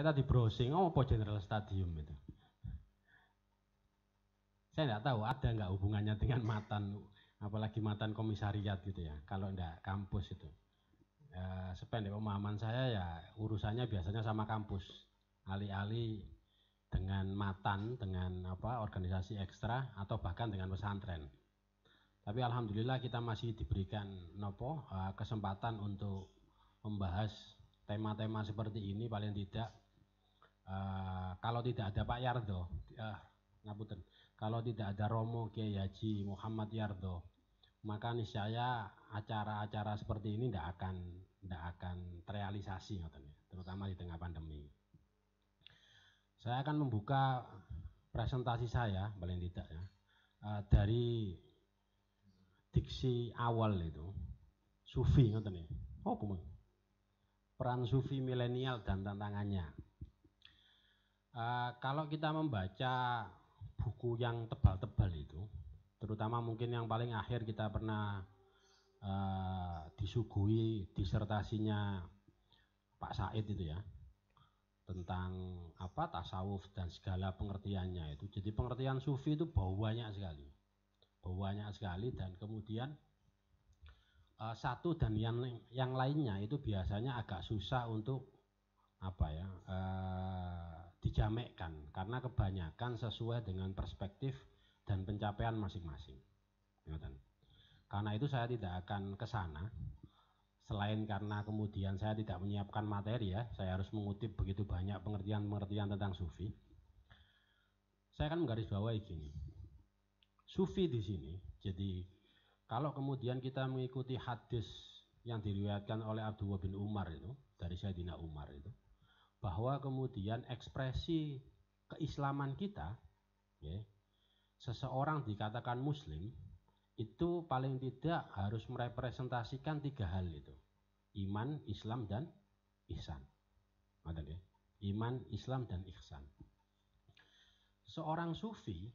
Saya tadi browsing, oh apa General Stadium itu. Saya nggak tahu ada nggak hubungannya dengan Matan, apalagi Matan komisariat gitu ya. Kalau nggak kampus itu. Sependek pemahaman saya ya urusannya biasanya sama kampus. Alih-alih dengan Matan, dengan organisasi ekstra atau bahkan dengan pesantren. Tapi alhamdulillah kita masih diberikan kesempatan untuk membahas tema-tema seperti ini paling tidak. Kalau tidak ada Pak Yardo, ngapunten, kalau tidak ada Romo Kiai Haji Muhammad Yardo, maka niscaya acara-acara seperti ini tidak akan terrealisasi, terutama di tengah pandemi. Saya akan membuka presentasi saya paling tidak ya dari diksi awal itu, sufi, ngoten ya. Oh, peran sufi milenial dan tantangannya. Kalau kita membaca buku yang tebal-tebal itu, terutama mungkin yang paling akhir kita pernah disuguhi disertasinya Pak Said itu ya, tentang tasawuf dan segala pengertiannya itu. Jadi pengertian sufi itu banyak sekali, dan kemudian satu dan yang lainnya itu biasanya agak susah untuk dijamekkan karena kebanyakan sesuai dengan perspektif dan pencapaian masing-masing. Karena itu saya tidak akan ke sana. Selain karena kemudian saya tidak menyiapkan materi ya, saya harus mengutip begitu banyak pengertian-pengertian tentang sufi. Saya akan menggarisbawahi gini. Sufi di sini, jadi kalau kemudian kita mengikuti hadis yang diriwayatkan oleh Abdullah bin Umar itu, dari Sayyidina Umar itu, bahwa kemudian ekspresi keislaman kita, ya, seseorang dikatakan muslim, itu paling tidak harus merepresentasikan 3 hal itu. Iman, Islam, dan ihsan. Iman, Islam, dan ihsan. Seorang sufi,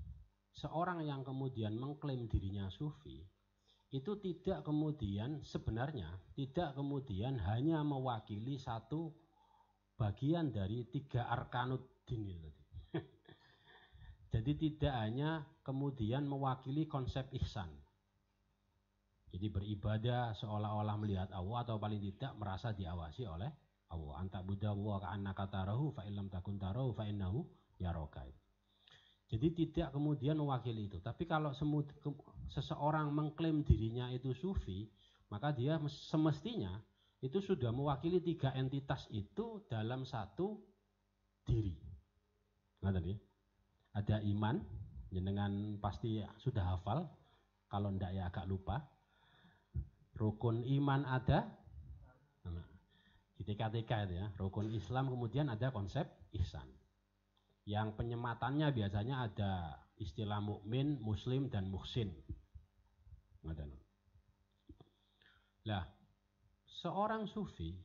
seorang yang kemudian mengklaim dirinya sufi, itu sebenarnya tidak kemudian hanya mewakili satu bagian dari 3 arkanuddin itu tadi. Jadi tidak hanya kemudian mewakili konsep ihsan. Jadi beribadah seolah-olah melihat Allah atau paling tidak merasa diawasi oleh Allah. Anta budallah ka'annaka tarahu fa illam takun tarahu fa innahu yaraka. Jadi tidak kemudian mewakili itu. Tapi kalau seseorang mengklaim dirinya itu sufi, maka dia semestinya itu sudah mewakili 3 entitas itu dalam satu diri. Ada iman, jenengan pasti sudah hafal, kalau enggak ya agak lupa. Rukun iman ada, di TK-TK itu ya, rukun Islam, kemudian ada konsep ihsan. Yang penyematannya biasanya ada istilah mukmin, muslim, dan muhsin. Nah, seorang sufi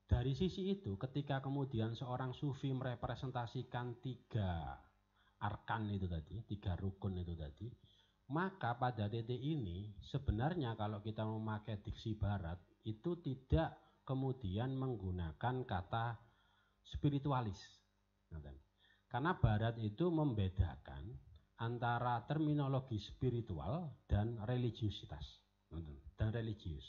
dari sisi itu, ketika kemudian seorang sufi merepresentasikan 3 arkan itu tadi, 3 rukun itu tadi, maka pada titik ini sebenarnya kalau kita memakai diksi barat itu tidak kemudian menggunakan kata spiritualis. Karena barat itu membedakan antara terminologi spiritual dan religiusitas dan religius.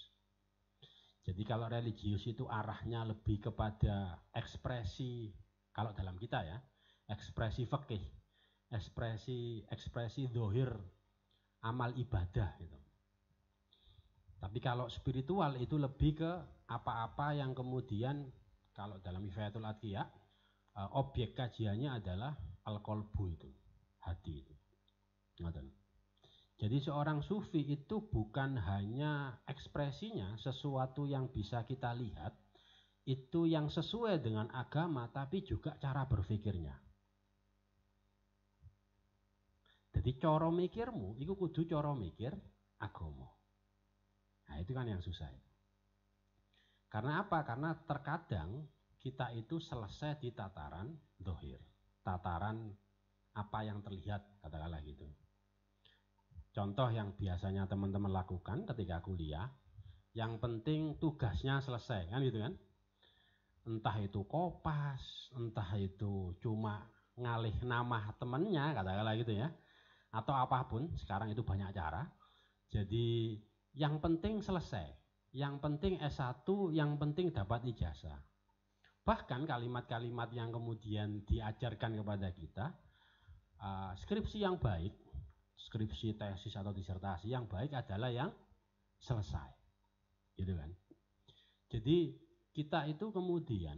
Jadi kalau religius itu arahnya lebih kepada ekspresi, kalau dalam kita ya, ekspresi fikih, ekspresi zahir amal ibadah gitu. Tapi kalau spiritual itu lebih ke apa-apa yang kemudian kalau dalam Ifayatul Adqiyah objek kajiannya adalah al-qalbu itu, hati itu. Jadi seorang sufi itu bukan hanya ekspresinya sesuatu yang bisa kita lihat, itu yang sesuai dengan agama, tapi juga cara berpikirnya. Jadi cara mikirmu itu kudu cara mikir agama. Nah itu kan yang susah. Karena apa? Karena terkadang kita itu selesai di tataran zahir, tataran apa yang terlihat, katakanlah gitu. Contoh yang biasanya teman-teman lakukan ketika kuliah, yang penting tugasnya selesai, kan gitu kan? entah itu kopas, entah itu cuma ngalih nama temennya, katakanlah gitu ya, atau apapun, sekarang itu banyak cara. Jadi yang penting selesai, yang penting S1, yang penting dapat ijazah. Bahkan kalimat-kalimat yang kemudian diajarkan kepada kita, skripsi yang baik, skripsi, tesis atau disertasi yang baik adalah yang selesai, gitu kan. Jadi kita itu kemudian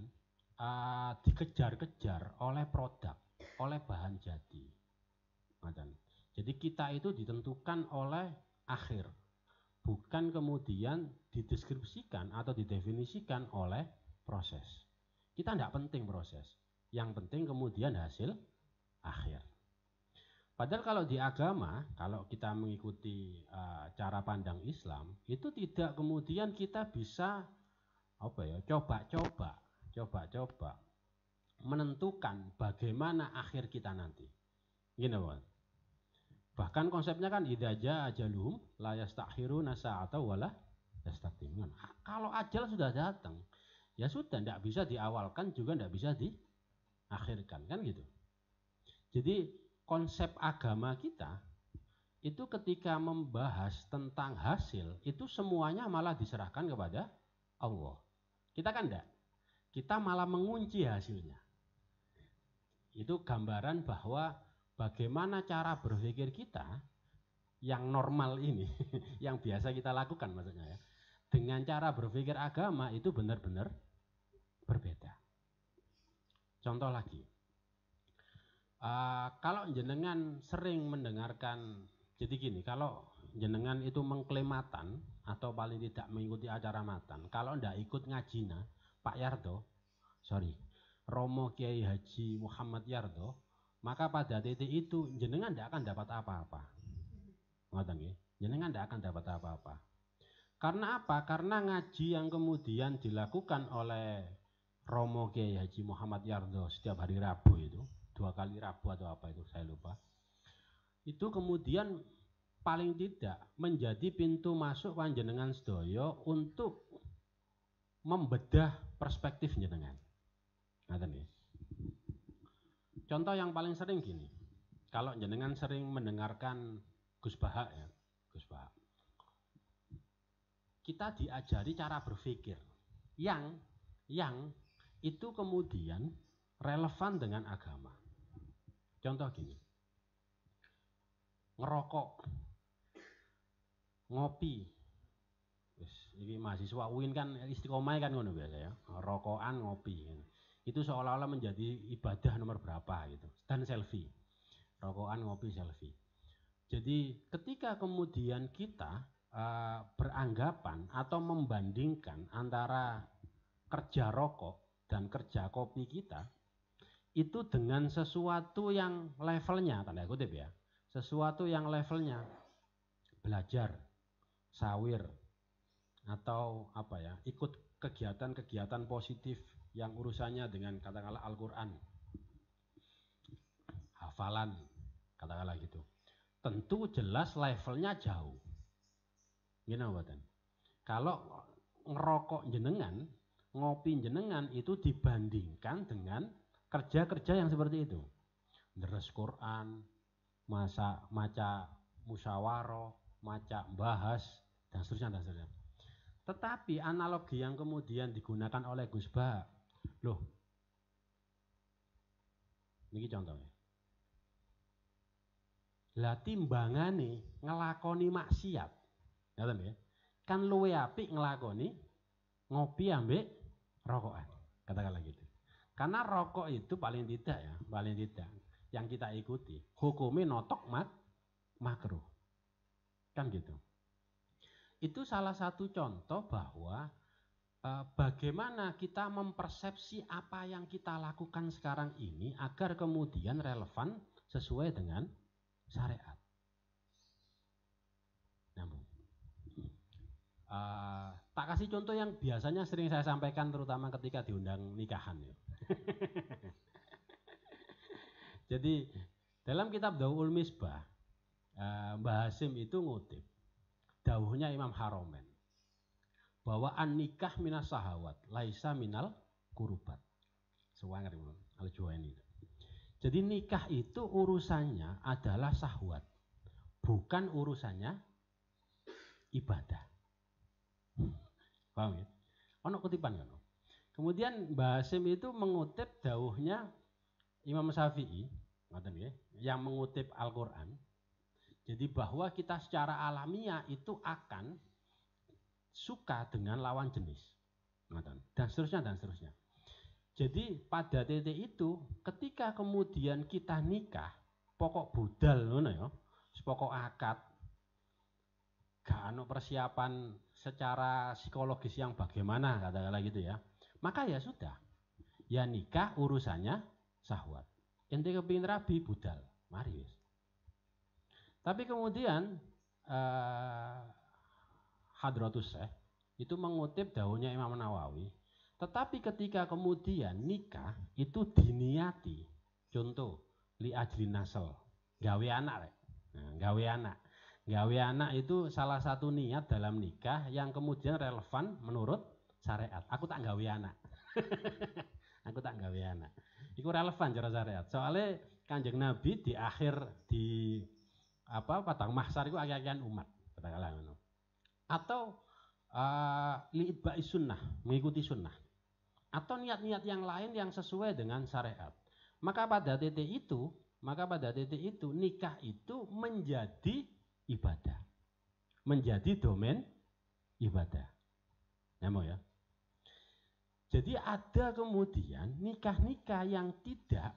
dikejar-kejar oleh produk, oleh bahan jadi. Jadi kita itu ditentukan oleh akhir, bukan kemudian dideskripsikan atau didefinisikan oleh proses. Kita tidak penting proses, yang penting kemudian hasil akhir. Padahal kalau di agama, kalau kita mengikuti cara pandang Islam, itu tidak kemudian kita bisa coba-coba menentukan bagaimana akhir kita nanti. Gini, bahkan konsepnya kan idza jaa ajaluhum la yastakhiruna sa'ata wala yastaqdimun. Kalau ajal sudah datang, ya sudah, tidak bisa diawalkan juga tidak bisa diakhirkan, kan gitu. Jadi konsep agama kita itu ketika membahas tentang hasil, itu semuanya malah diserahkan kepada Allah. Kita kan enggak, kita malah mengunci hasilnya. Itu gambaran bahwa bagaimana cara berpikir kita yang normal ini, yang biasa kita lakukan maksudnya ya, dengan cara berpikir agama itu benar-benar berbeda. Contoh lagi, kalau jenengan sering mendengarkan, jadi gini, kalau jenengan itu mengklaim matan atau paling tidak mengikuti acara matan, kalau ndak ikut ngajina Pak Yardo, Romo Kiai Haji Muhammad Yardo, maka pada titik itu jenengan tidak akan dapat apa-apa. Jenengan tidak akan dapat apa-apa. Karena apa? Karena ngaji yang kemudian dilakukan oleh Romo Kiai Haji Muhammad Yardo setiap hari Rabu itu, 2 kali Rabu atau apa itu saya lupa. Itu kemudian paling tidak menjadi pintu masuk panjenengan sedoyo untuk membedah perspektif jenengan. Contoh yang paling sering gini, kalau jenengan sering mendengarkan Gus Baha ya, Gus Baha, kita diajari cara berpikir yang itu kemudian relevan dengan agama. Contoh gini, ngerokok, ngopi, ini mahasiswa UIN kan istiqomah kan ngono biasa ya, rokokan, ngopi, itu seolah-olah menjadi ibadah nomor berapa gitu, dan selfie, rokokan, ngopi, selfie. Jadi ketika kemudian kita beranggapan atau membandingkan antara kerja rokok dan kerja kopi kita itu dengan sesuatu yang levelnya, tanda kutip ya, sesuatu yang levelnya belajar, sawir, atau apa ya, ikut kegiatan-kegiatan positif yang urusannya dengan katakanlah Al-Quran, hafalan, katakanlah gitu. Tentu jelas levelnya jauh. Gini buatan. Kalau ngerokok jenengan, ngopi jenengan itu dibandingkan dengan kerja-kerja yang seperti itu. Deres Quran, maca musyawarah, maca bahas, dan seterusnya. Tetapi analogi yang kemudian digunakan oleh Gus Baha, loh, ini contohnya. Lah timbangane ngelakoni maksiat, kan luwe apik ngelakoni ngopi ambek rokokan, katakanlah gitu. Karena rokok itu paling tidak yang kita ikuti hukumnya notok makruh, kan gitu. Itu salah satu contoh bahwa bagaimana kita mempersepsi apa yang kita lakukan sekarang ini agar kemudian relevan sesuai dengan syariat. Tak kasih contoh yang biasanya sering saya sampaikan terutama ketika diundang nikahan ya. Jadi dalam kitab Dawul Misbah, Mbah Hasim itu ngutip dawuhnya Imam Haromen bahwa an nikah minas sahawat laisa minal kurubat. Sewanger al-Juwaini. Jadi nikah itu urusannya adalah syahwat, bukan urusannya ibadah. Paham ya? Ono kutipan kan? Kemudian Mbah Hasyim itu mengutip dawuhnya Imam Syafi'i, yang mengutip Al-Quran. Jadi bahwa kita secara alamiah itu akan suka dengan lawan jenis, dan seterusnya dan seterusnya. Jadi pada titik itu, ketika kemudian kita nikah, pokok budal, pokok akad, gak ada persiapan secara psikologis yang bagaimana, katakanlah gitu ya. Maka ya sudah, ya nikah urusannya syahwat. Ente kepingin rabi budal, mari wis. Tapi kemudian Hadratus Syekh itu mengutip dawuhnya Imam Nawawi. Tetapi ketika kemudian nikah itu diniati, contoh li ajli nasl, gawe anak, gawe anak itu salah satu niat dalam nikah yang kemudian relevan menurut syariat. Aku tak gawe anak, aku tak gawe anak. Itu relevan cara syariat. Soalnya Kanjeng Nabi di akhir di padang mahsyar itu akeh-akehan umat, katakanlah ngono. Atau li'itba'i sunnah, mengikuti sunnah. Atau niat-niat yang lain yang sesuai dengan syariat. Maka pada titik itu nikah itu menjadi ibadah. Menjadi domain ibadah. Ya. Jadi ada kemudian nikah-nikah yang tidak,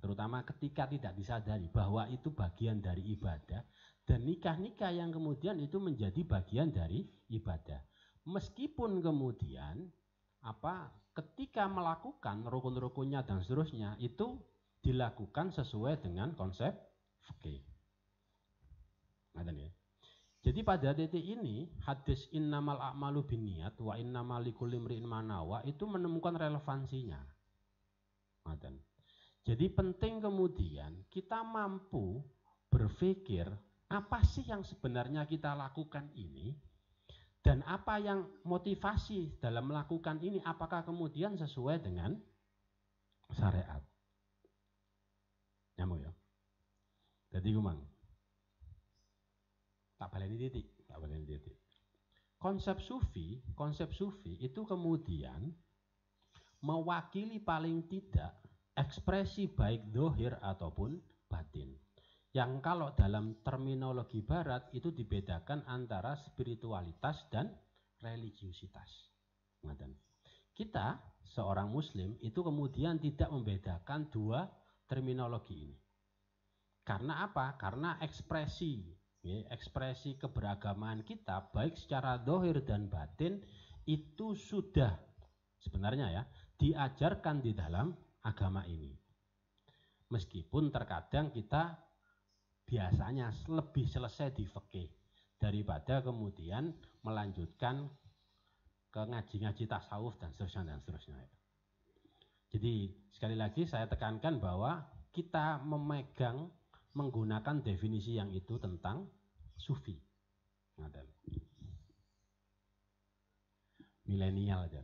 terutama ketika tidak disadari bahwa itu bagian dari ibadah, dan nikah-nikah yang kemudian itu menjadi bagian dari ibadah. Meskipun kemudian ketika melakukan rukun-rukunnya dan seterusnya itu dilakukan sesuai dengan konsep fikih. Jadi pada titik ini hadis innamal a'malu binniyat wa innamal likulli imri'in ma nawa itu menemukan relevansinya. Jadi penting kemudian kita mampu berpikir apa sih yang sebenarnya kita lakukan ini, dan apa yang motivasi dalam melakukan ini, apakah kemudian sesuai dengan syariat. Nyambung ya. Jadi kumang. Tak baleni titik. Konsep sufi itu kemudian mewakili paling tidak ekspresi baik zahir ataupun batin. Yang kalau dalam terminologi barat itu dibedakan antara spiritualitas dan religiusitas. Kita seorang muslim itu kemudian tidak membedakan dua terminologi ini. Karena apa? Karena ekspresi keberagamaan kita baik secara zahir dan batin itu sudah sebenarnya ya diajarkan di dalam agama ini. Meskipun terkadang kita biasanya lebih selesai di fikih daripada kemudian melanjutkan ke ngaji-ngaji tasawuf dan seterusnya. Jadi sekali lagi saya tekankan bahwa kita menggunakan definisi yang itu tentang sufi. Milenial aja.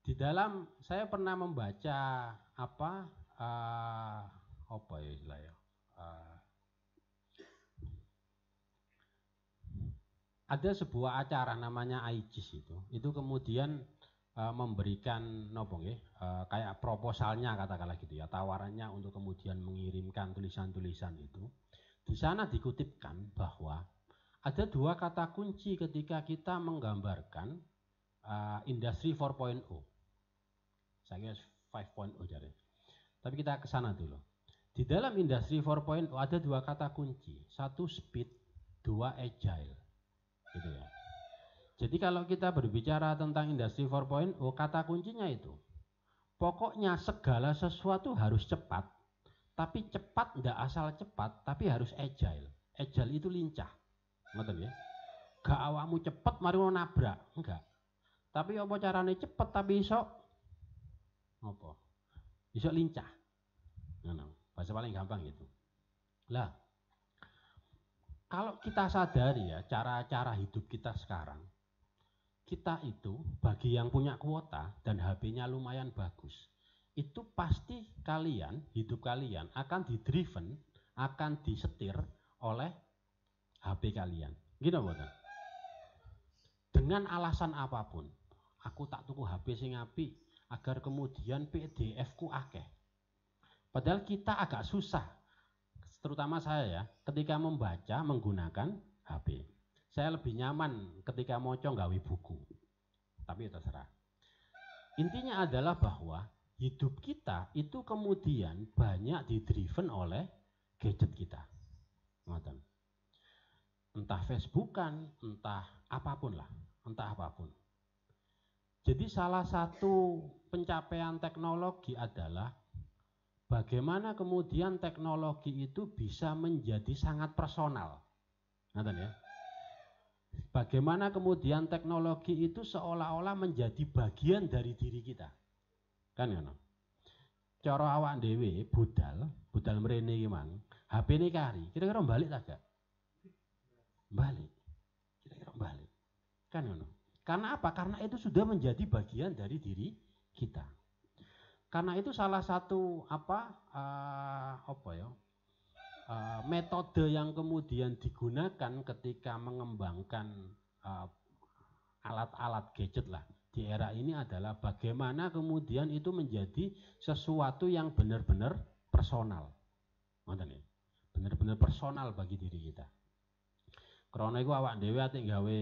Di dalam saya pernah membaca ada sebuah acara namanya IJIS itu kemudian memberikan kayak proposalnya katakanlah gitu ya, tawarannya untuk kemudian mengirimkan tulisan-tulisan itu. Di sana dikutipkan bahwa ada dua kata kunci ketika kita menggambarkan industri 4.0. Saya kira 5.0 jadi. Tapi kita ke sana dulu. Di dalam industri 4.0 ada dua kata kunci, satu speed, dua agile. Gitu ya. Jadi kalau kita berbicara tentang industri 4.0, kata kuncinya itu pokoknya segala sesuatu harus cepat, tapi cepat tidak asal cepat, tapi harus agile. Agile itu lincah, ngerti ya? Gak awakmu cepat mari mau nabrak, enggak. Tapi apa caranya cepat tapi iso iso lincah. Bahasa paling gampang gitu. Lah, kalau kita sadari ya cara-cara hidup kita sekarang, kita itu bagi yang punya kuota dan HP-nya lumayan bagus, itu pasti hidup kalian akan didriven, akan disetir oleh HP kalian. Gitu mboten? Dengan alasan apapun. Aku tak tuku HP sing apik agar kemudian PDF-ku akeh. Padahal kita agak susah, terutama saya ya, ketika membaca menggunakan HP. Saya lebih nyaman ketika moco nggawe buku. Tapi terserah. Intinya adalah bahwa hidup kita itu kemudian banyak didriven oleh gadget kita. Entah Facebookan, entah apapun lah, entah apapun. Jadi salah satu pencapaian teknologi adalah bagaimana kemudian teknologi itu bisa menjadi sangat personal. Ya? Bagaimana kemudian teknologi itu seolah-olah menjadi bagian dari diri kita. Kan ya? Cara awak dhewe budal mrene iki mang, HP-ne kari, kira-kira balik tak gak? Balik. Kira-kira balik. Kan ngono. Karena apa? Karena itu sudah menjadi bagian dari diri kita. Karena itu salah satu metode yang kemudian digunakan ketika mengembangkan alat-alat gadget lah di era ini adalah bagaimana kemudian itu menjadi sesuatu yang benar-benar personal. Benar-benar personal bagi diri kita. Karena itu awak dhewe ate gawe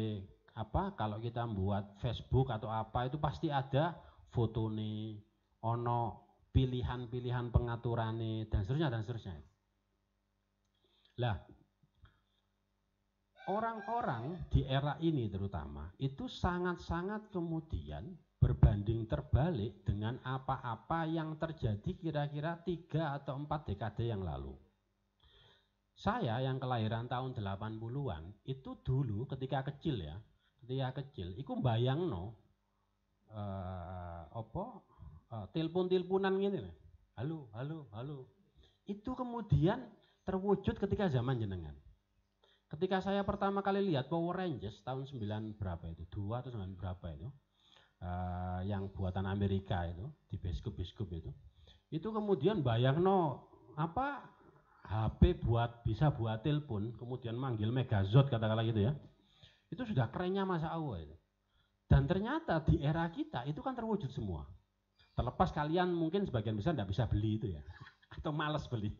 kalau kita buat Facebook atau apa itu pasti ada fotone, ono pilihan-pilihan pengaturane dan seterusnya. Lah, orang-orang di era ini terutama itu sangat-sangat kemudian berbanding terbalik dengan apa-apa yang terjadi kira-kira 3 atau 4 dekade yang lalu. Saya yang kelahiran tahun 80-an itu dulu ketika kecil iku mbayangno telepon-teleponan ngene. Halo. Itu kemudian terwujud ketika zaman jenengan. Ketika saya pertama kali lihat Power Rangers tahun 9 berapa itu? 2 atau 9 berapa itu? Yang buatan Amerika itu di bioskop itu. Itu kemudian bayangno HP bisa buat telepon, kemudian manggil Megazord katakanlah gitu ya. Itu sudah kerennya masa Allah itu. Dan ternyata di era kita itu kan terwujud semua. Terlepas kalian mungkin sebagian besar tidak bisa beli itu ya. Atau malas beli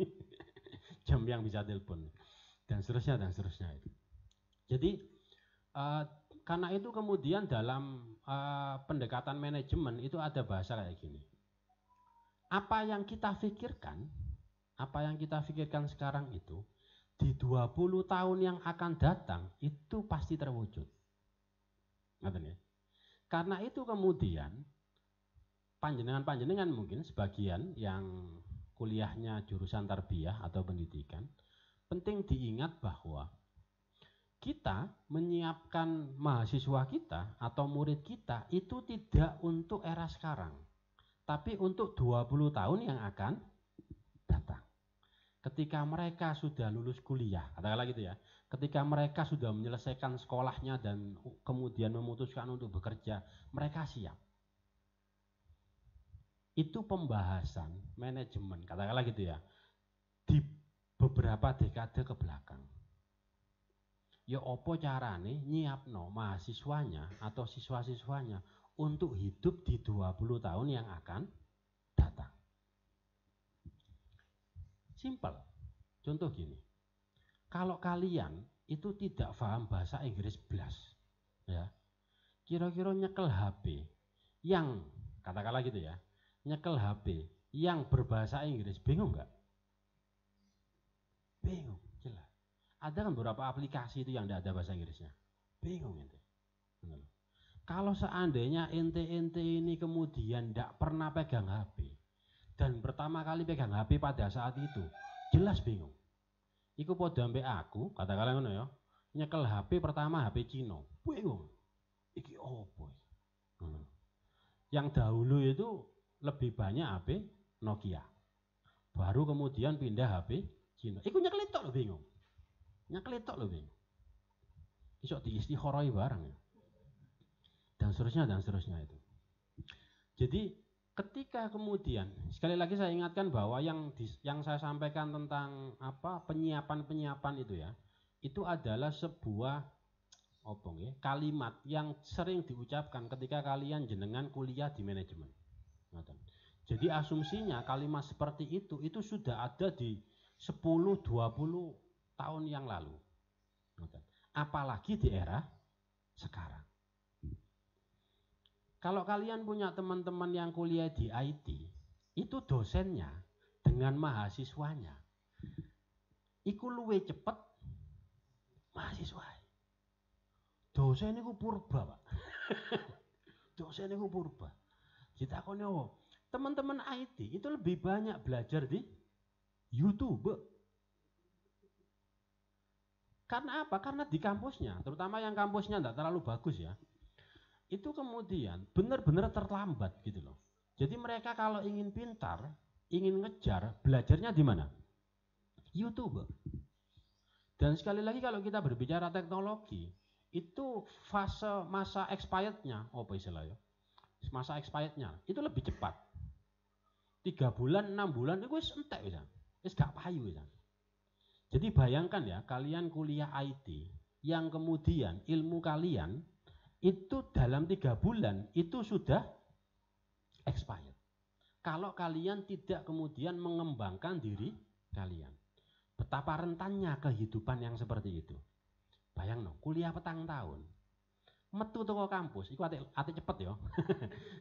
jam yang bisa telepon. Dan seterusnya itu. Jadi karena itu kemudian dalam pendekatan manajemen itu ada bahasa kayak gini. Apa yang kita pikirkan sekarang itu di 20 tahun yang akan datang itu pasti terwujud. Ngerti ya? Karena itu kemudian panjenengan mungkin sebagian yang kuliahnya jurusan tarbiyah atau pendidikan, penting diingat bahwa kita menyiapkan mahasiswa kita atau murid kita itu tidak untuk era sekarang, tapi untuk 20 tahun yang akan datang. Ketika mereka sudah lulus kuliah, katakanlah gitu ya, ketika mereka sudah menyelesaikan sekolahnya dan kemudian memutuskan untuk bekerja, mereka siap. Itu pembahasan manajemen, katakanlah gitu ya, di beberapa dekade ke belakang. Ya opo carane nyiapno mahasiswanya atau siswa-siswanya untuk hidup di 20 tahun yang akan datang. Simpel. Contoh gini. Kalau kalian itu tidak paham bahasa Inggris blas, ya. Kira-kira nyekel HP yang katakanlah gitu ya. Nyekel HP yang berbahasa Inggris bingung enggak? Bingung, jelas. Ada kan beberapa aplikasi itu yang tidak ada bahasa Inggrisnya. Bingung ente. Kalau seandainya ente ini kemudian tidak pernah pegang HP dan pertama kali pegang HP pada saat itu, jelas bingung. Iku padha ambek aku, katakanlah ngono ya. Nyekel HP pertama HP Cina. Bingung. Iki opo? Yang dahulu itu lebih banyak HP Nokia. Baru kemudian pindah HP Cina. Iku nyekel tok lho bingung. Nyekel tok lho bingung. Iso diistikharoi bareng ya. dan seterusnya itu. Jadi ketika kemudian sekali lagi saya ingatkan bahwa yang saya sampaikan tentang penyiapan itu ya, itu adalah sebuah kalimat yang sering diucapkan ketika kalian jenengan kuliah di manajemen. Jadi asumsinya kalimat seperti itu sudah ada di 10-20 tahun yang lalu. Apalagi di era sekarang. Kalau kalian punya teman-teman yang kuliah di IT, itu dosennya dengan mahasiswanya, iku luwe cepet mahasiswa. Dosen itu purba, Pak. Dosen itu purba. Ditakoni teman-teman IT itu lebih banyak belajar di YouTube. Karena apa? Karena di kampusnya, terutama yang kampusnya tidak terlalu bagus ya, itu kemudian benar-benar terlambat gitu loh. Jadi mereka kalau ingin pintar, ingin ngejar, belajarnya di mana? YouTube. Dan sekali lagi kalau kita berbicara teknologi, itu masa expirednya, apa istilahnya? Masa expirednya itu lebih cepat. 3 bulan, 6 bulan itu wis entek bisa. Wis gak payu bisa. Jadi bayangkan ya, kalian kuliah IT yang kemudian ilmu kalian itu dalam 3 bulan itu sudah expired. Kalau kalian tidak kemudian mengembangkan diri kalian. Betapa rentannya kehidupan yang seperti itu. Bayang no, kuliah petang tahun. Metu toko kampus, iku ate cepet ya.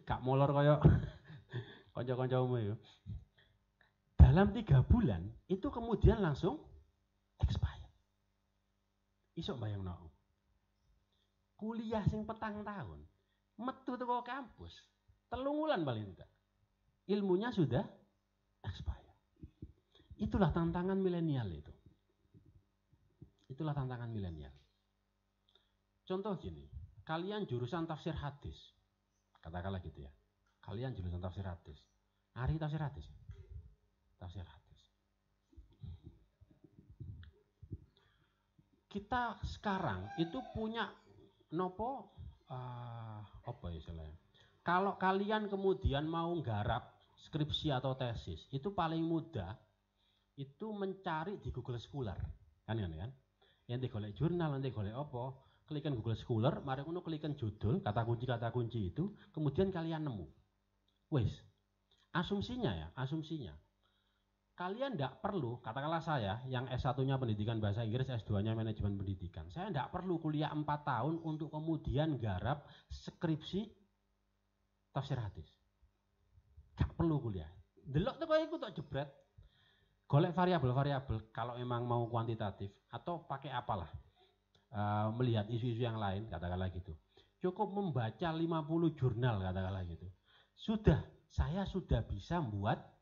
Gak molor kaya kanca-kancamu ya. Dalam 3 bulan itu kemudian langsung expired. Iso bayang no. Kuliah sing petang tahun, metu teko kampus, 3 wulan paling tidak. Ilmunya sudah expired. Itulah tantangan milenial itu. Itulah tantangan milenial. Contoh gini, kalian jurusan tafsir hadis, katakanlah gitu ya. Kalian jurusan tafsir hadis. Ari tafsir hadis. Tafsir hadis. Kita sekarang itu punya apa istilahnya? Kalau kalian kemudian mau nggarap skripsi atau tesis, itu paling mudah itu mencari di Google Scholar. Kan? Yang digolek jurnal, nanti golek apa? Klikan Google Scholar, mari ngono klikan judul, kata kunci itu, kemudian kalian nemu. Wes. Asumsinya. Kalian tidak perlu, katakanlah saya yang S1-nya pendidikan bahasa Inggris, S2-nya manajemen pendidikan. Saya tidak perlu kuliah 4 tahun untuk kemudian garap skripsi tafsir hadis. Gak perlu kuliah. Delok tuh kayak tok jebret. Golek variabel-variabel kalau memang mau kuantitatif atau pakai apalah. Melihat isu-isu yang lain, katakanlah gitu. Cukup membaca 50 jurnal, katakanlah gitu. Saya sudah bisa membuat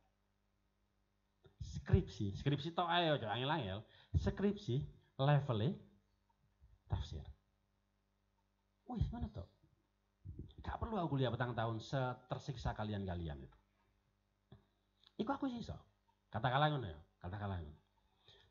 skripsi tok ayo aja angel-angel, skripsi levelnya tafsir. Wih, mana toh? Gak perlu aku kuliah petang tahun tersiksa kalian itu. Iku aku sih so. Katakanlah ngono ya, katakanlah ngono.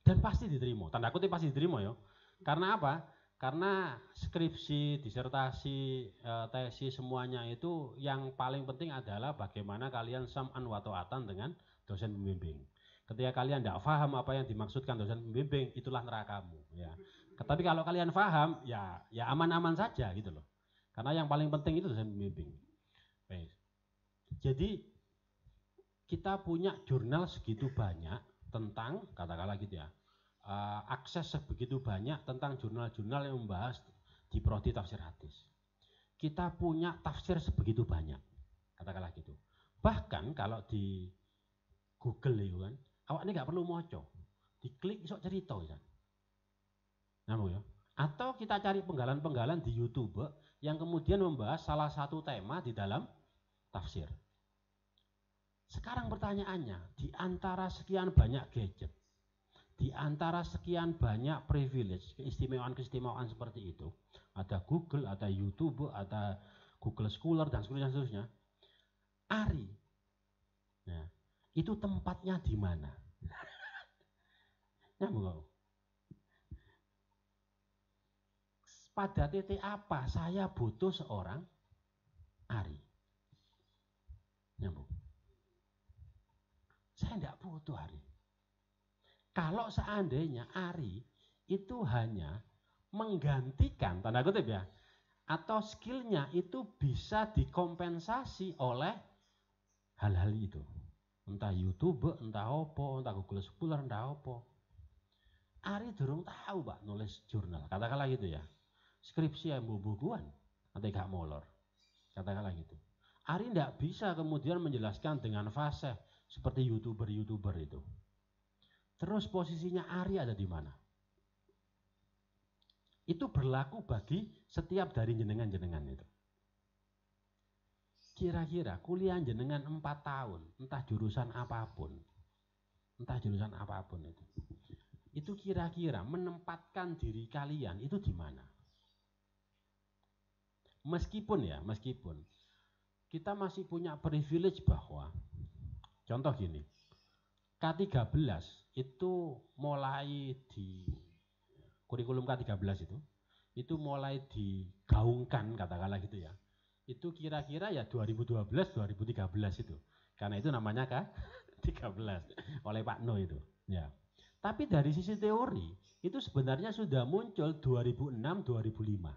Dan pasti diterima. Tanda kutip pasti diterima ya. Karena apa? Karena skripsi, disertasi, tesis semuanya itu yang paling penting adalah bagaimana kalian sam'an wa ta'atan dengan dosen pembimbing. Ketika kalian tidak paham apa yang dimaksudkan dosen pembimbing, itulah nerakamu. Ya. Tapi kalau kalian paham, ya aman-aman saja gitu loh. Karena yang paling penting itu dosen pembimbing. Baik. Jadi kita punya jurnal segitu banyak tentang, katakanlah gitu ya, akses sebegitu banyak tentang jurnal-jurnal yang membahas di prodi tafsir hadis. Kita punya tafsir sebegitu banyak, katakanlah gitu. Bahkan kalau di Google itu kan, awak ini gak perlu moco, diklik isok cerita ya. Namun ya. Atau kita cari penggalan-penggalan di YouTube yang kemudian membahas salah satu tema di dalam tafsir. Sekarang pertanyaannya, di antara sekian banyak gadget, di antara sekian banyak privilege, keistimewaan-keistimewaan seperti itu, ada Google, ada YouTube, ada Google Scholar dan seterusnya. Ari, nah, itu tempatnya di mana? Nyambung. Pada titik apa saya butuh seorang Ari. Nyambung. Saya tidak butuh Ari. Kalau seandainya Ari itu hanya menggantikan, tanda kutip ya, atau skillnya itu bisa dikompensasi oleh hal-hal itu. Entah YouTube, entah apa, entah Google Scholar, entah apa. Ari durung tahu Pak nulis jurnal, katakanlah gitu ya. Skripsi yang bukuan, nanti gak molor. Katakanlah gitu. Ari tidak bisa kemudian menjelaskan dengan fasih seperti YouTuber itu. Terus posisinya Ari ada di mana? Itu berlaku bagi setiap dari jenengan-jenengan itu. Kira-kira kuliah jenengan 4 tahun, entah jurusan apapun itu kira-kira menempatkan diri kalian itu di mana? Meskipun kita masih punya privilege bahwa, contoh gini, K13 itu mulai di kurikulum K13 itu mulai digaungkan, katakanlah gitu ya. Itu kira-kira ya 2012-2013 itu. Karena itu namanya K13 oleh Pak No itu. Ya. Tapi dari sisi teori, itu sebenarnya sudah muncul 2006-2005.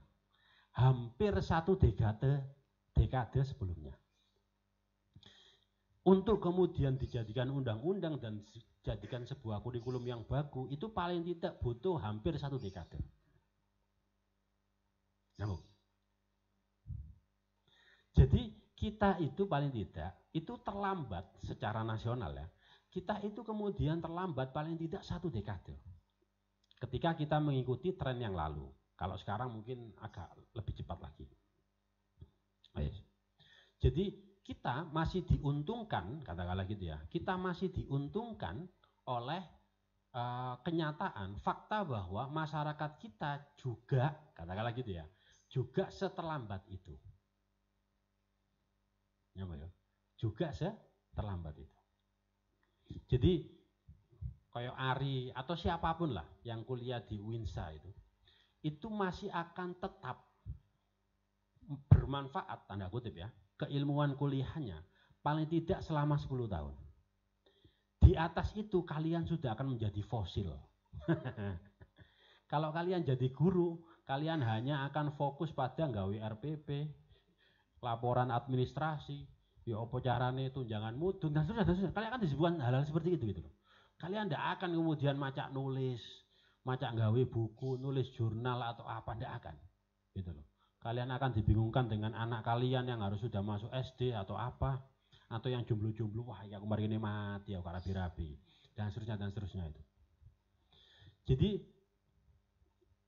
Hampir satu dekade sebelumnya. Untuk kemudian dijadikan undang-undang dan dijadikan sebuah kurikulum yang baku, itu paling tidak butuh hampir satu dekade. Nyambung. Jadi kita itu paling tidak, itu terlambat secara nasional ya. Kita itu kemudian terlambat paling tidak satu dekade. Ketika kita mengikuti tren yang lalu. Kalau sekarang mungkin agak lebih cepat lagi. Jadi kita masih diuntungkan, katakanlah gitu ya, kita masih diuntungkan oleh kenyataan, fakta bahwa masyarakat kita juga, katakanlah gitu ya, juga seterlambat itu. Ya, juga seterlambat itu. Jadi kayak Ari atau siapapun lah yang kuliah di UINSA itu masih akan tetap bermanfaat, tanda kutip ya, keilmuan kuliahnya paling tidak selama 10 tahun. Di atas itu kalian sudah akan menjadi fosil. Kalau kalian jadi guru, kalian hanya akan fokus pada nggawe RPP, laporan administrasi, ya apa carane tunjangan mutu, dan seterusnya. Kalian akan disebutkan hal-hal seperti itu gitu loh. Kalian tidak akan kemudian macak nulis, macak nggawe buku, nulis jurnal atau apa, tidak akan. Gitu loh. Kalian akan dibingungkan dengan anak kalian yang harus sudah masuk SD atau apa, atau yang jomblo-jomblo, wah ya kemarin ini mati ya rabi-rabi, dan seterusnya itu. Jadi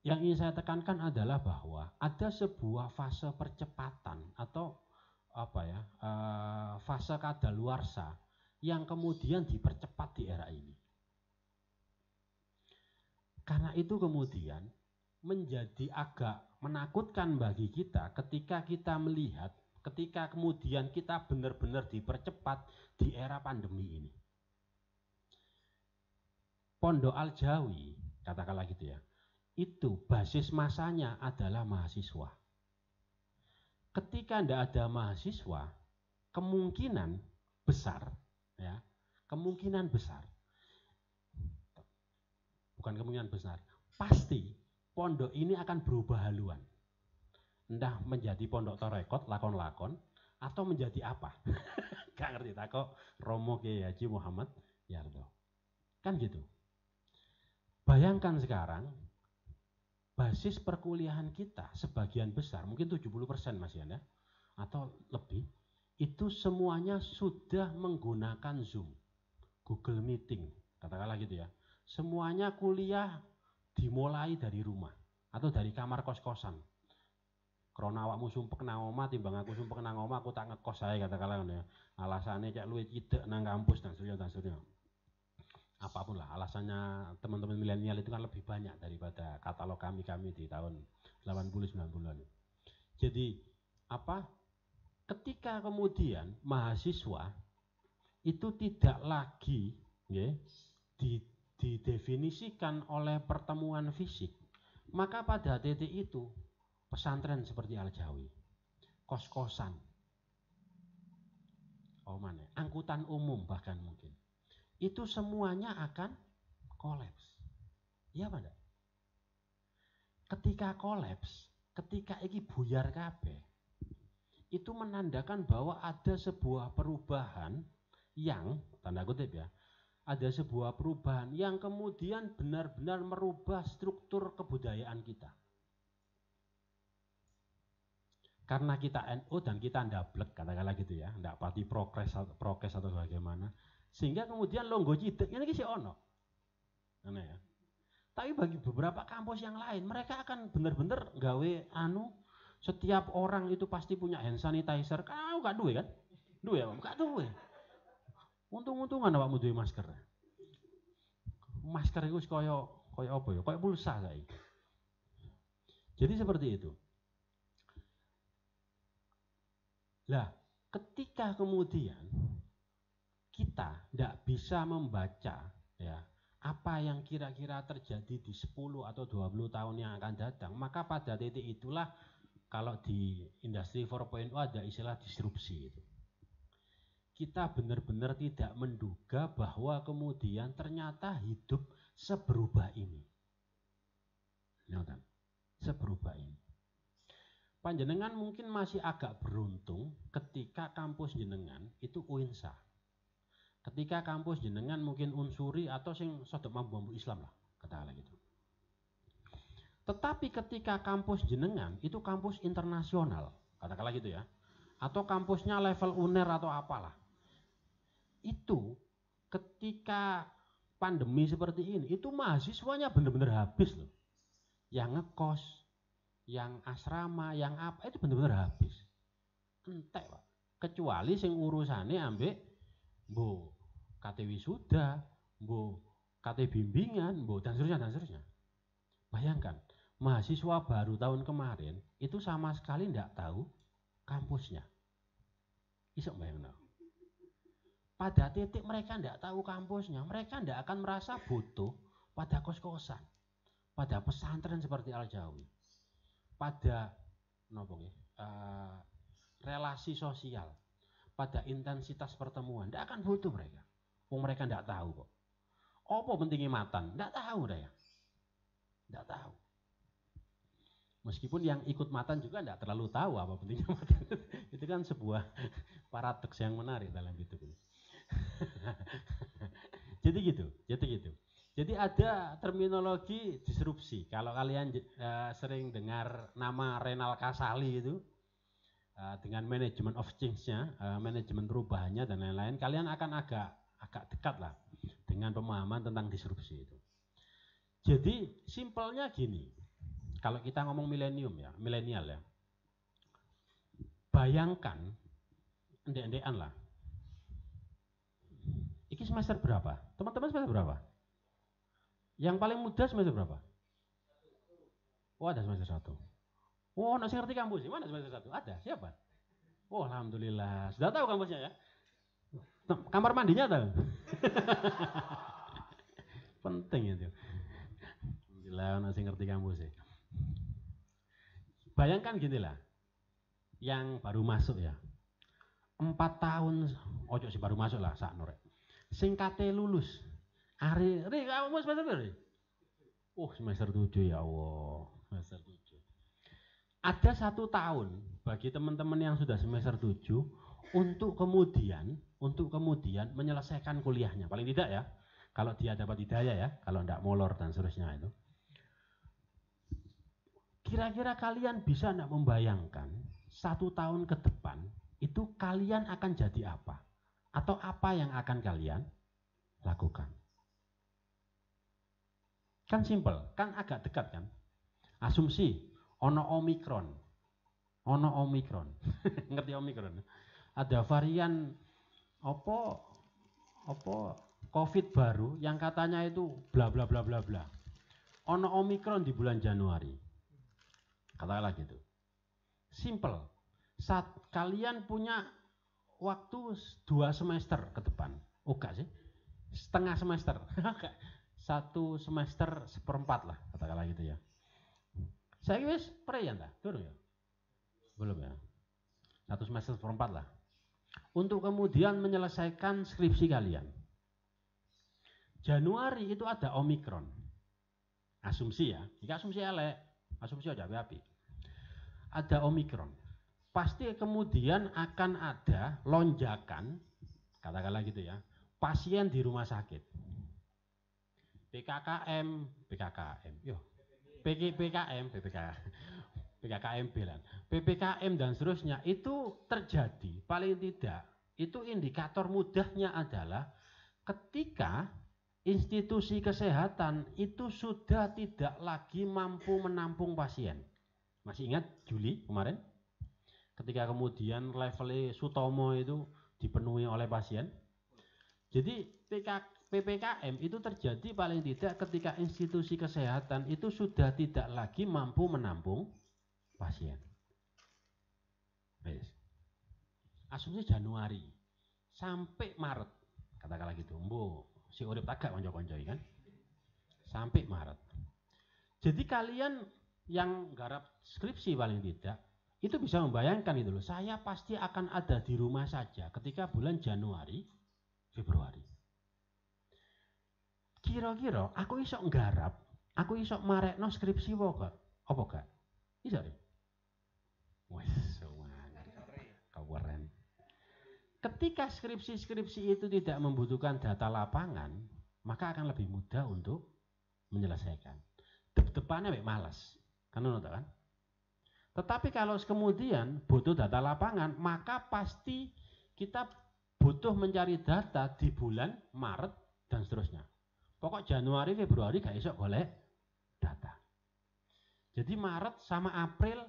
yang ingin saya tekankan adalah bahwa ada sebuah fase percepatan atau fase kadaluarsa yang kemudian dipercepat di era ini. Karena itu kemudian menjadi agak menakutkan bagi kita ketika kita melihat, ketika kemudian kita benar-benar dipercepat di era pandemi ini. Pondok Al-Jawi, katakanlah gitu ya, itu basis masanya adalah mahasiswa. Ketika tidak ada mahasiswa, kemungkinan besar, pasti pondok ini akan berubah haluan. Entah menjadi pondok torekot, lakon-lakon, atau menjadi apa. Gak ngerti, takut Romo Kiai Haji Muhammad Yardo. Kan gitu. Bayangkan sekarang, basis perkuliahan kita sebagian besar, mungkin 70% Mas Yana, atau lebih, itu semuanya sudah menggunakan Zoom, Google Meeting, katakanlah gitu ya. Semuanya kuliah dimulai dari rumah atau dari kamar kos-kosan. Karena awakmu sumpek nang omah timbang aku sumpek nang omah, aku tak ngekos saya, katakanlah ya. Alasannya cek luwih cidek nang kampus dan seterusnya. Apapun lah alasannya, teman-teman milenial itu kan lebih banyak daripada katalog kami di tahun 80-90-an. Jadi ketika kemudian mahasiswa itu tidak lagi didefinisikan oleh pertemuan fisik, maka pada titik itu pesantren seperti Al-Jawi, kos-kosan, angkutan umum bahkan mungkin. Itu semuanya akan kolaps. Iya apa enggak? Ketika kolaps, ketika iki buyar kabeh, itu menandakan bahwa ada sebuah perubahan yang, tanda kutip ya, ada sebuah perubahan yang kemudian benar-benar merubah struktur kebudayaan kita. Karena kita NU dan kita ndablek, katakanlah gitu ya, ndak pati prokes atau bagaimana, sehingga kemudian longgo cidek ini sih ono. Nah ya. Tapi bagi beberapa kampus yang lain, mereka akan benar-benar gawe setiap orang itu pasti punya hand sanitizer. Kau gak duwe kan? Duwe ya, gak duwe. Untung-untungan awakmu duwe masker. Masker itu koyo apa ya? Koyo pulsa saiki. Jadi seperti itu. Lah, ketika kemudian kita tidak bisa membaca ya apa yang kira-kira terjadi di 10 atau 20 tahun yang akan datang, maka pada titik itulah kalau di industri 4.0 ada istilah disrupsi itu. Kita benar-benar tidak menduga bahwa kemudian ternyata hidup seberubah ini. Seberubah ini. Panjenengan mungkin masih agak beruntung ketika kampus jenengan itu UINSA. Ketika kampus jenengan mungkin unsuri atau sing sodok mampu Islam lah, katakanlah gitu. Tetapi ketika kampus jenengan itu kampus internasional, katakanlah gitu ya, atau kampusnya level UNER atau apalah, itu ketika pandemi seperti ini, itu mahasiswanya benar-benar habis loh. Yang ngekos, yang asrama, yang apa, itu benar-benar habis. Entek Pak. Kecuali sing urusane ambek mbo KT wisuda, mbo KT bimbingan, mbo dan seterusnya. Bayangkan, mahasiswa baru tahun kemarin itu sama sekali tidak tahu kampusnya. Isok bayangno. Pada titik mereka tidak tahu kampusnya, mereka tidak akan merasa butuh pada kos-kosan, pada pesantren seperti Al-Jawi, pada relasi sosial, pada intensitas pertemuan, tidak akan butuh mereka. Mereka tidak tahu kok. Apa pentingnya matan? Tidak tahu mereka. Tidak tahu. Meskipun yang ikut matan juga tidak terlalu tahu apa pentingnya matan. Itu kan sebuah paradoks yang menarik dalam hidup ini. Jadi gitu. Jadi ada terminologi disrupsi. Kalau kalian sering dengar nama Renal Kasali itu dengan manajemen of change-nya, manajemen perubahannya dan lain-lain, kalian akan agak dekat lah dengan pemahaman tentang disrupsi itu. Jadi simpelnya gini, kalau kita ngomong milenial ya, bayangkan, endek-endekan lah. Iki semester berapa? Teman-teman semester berapa? Yang paling muda semester berapa? Oh ada semester 1. Oh nggak ngerti kampus, mana semester 1? Ada, siapa? Oh alhamdulillah, sudah tahu kampusnya ya? Kamar mandinya tahu? Penting itu. Alhamdulillah nggak ngerti kampusnya. Bayangkan gini lah, yang baru masuk ya, 4 tahun, ojo sih baru masuk lah, saknore. Singkatnya lulus. Kamu semester berapa? Oh semester 7 ya Allah, semester 7. Ada 1 tahun bagi teman-teman yang sudah semester 7 untuk kemudian menyelesaikan kuliahnya. Paling tidak ya, kalau dia dapat hidayah ya, kalau tidak molor dan seterusnya itu. Kira-kira kalian bisa tidak membayangkan 1 tahun ke depan itu kalian akan jadi apa? Atau apa yang akan kalian lakukan? Kan simpel, kan agak dekat kan? Asumsi, ono Omikron. Ngerti Omikron? Ada varian apa COVID baru yang katanya itu bla bla bla bla bla. Ono Omikron di bulan Januari. Katakanlah gitu. Simple. Saat kalian punya waktu 2 semester ke depan. Oh enggak sih? Setengah semester. 1 semester 1/4 lah, katakanlah gitu ya. Saya wis preyan ta? Durung ya? Belum ya. 1 semester 1/4 lah. untuk kemudian menyelesaikan skripsi kalian. Januari itu ada Omikron. Asumsi ya, ini asumsi elek, asumsi aja api. Ada Omikron. Pasti kemudian akan ada lonjakan, katakanlah gitu ya, pasien di rumah sakit. PKKM, PPKM dan seterusnya itu terjadi, paling tidak itu indikator mudahnya adalah ketika institusi kesehatan itu sudah tidak lagi mampu menampung pasien. Masih ingat Juli kemarin? Ketika kemudian level Sutomo itu dipenuhi oleh pasien. Jadi PPKM itu terjadi paling tidak ketika institusi kesehatan itu sudah tidak lagi mampu menampung pasien. Asumsi Januari sampai Maret, katakanlah gitu. Si urip tagak konco-konco kan? Sampai Maret. Jadi kalian yang garap skripsi paling tidak itu bisa membayangkan itu loh. Saya pasti akan ada di rumah saja ketika bulan Januari, Februari. Kira-kira aku iso nggarap, aku iso marekno skripsi apa gak? Iso deh. Wes, keren. Ketika skripsi-skripsi itu tidak membutuhkan data lapangan, maka akan lebih mudah untuk menyelesaikan. Depannya malas, kan nonton kan? Tetapi kalau kemudian butuh data lapangan, maka pasti kita butuh mencari data di bulan Maret dan seterusnya. Pokok Januari, Februari gak esok golek data. Jadi Maret sama April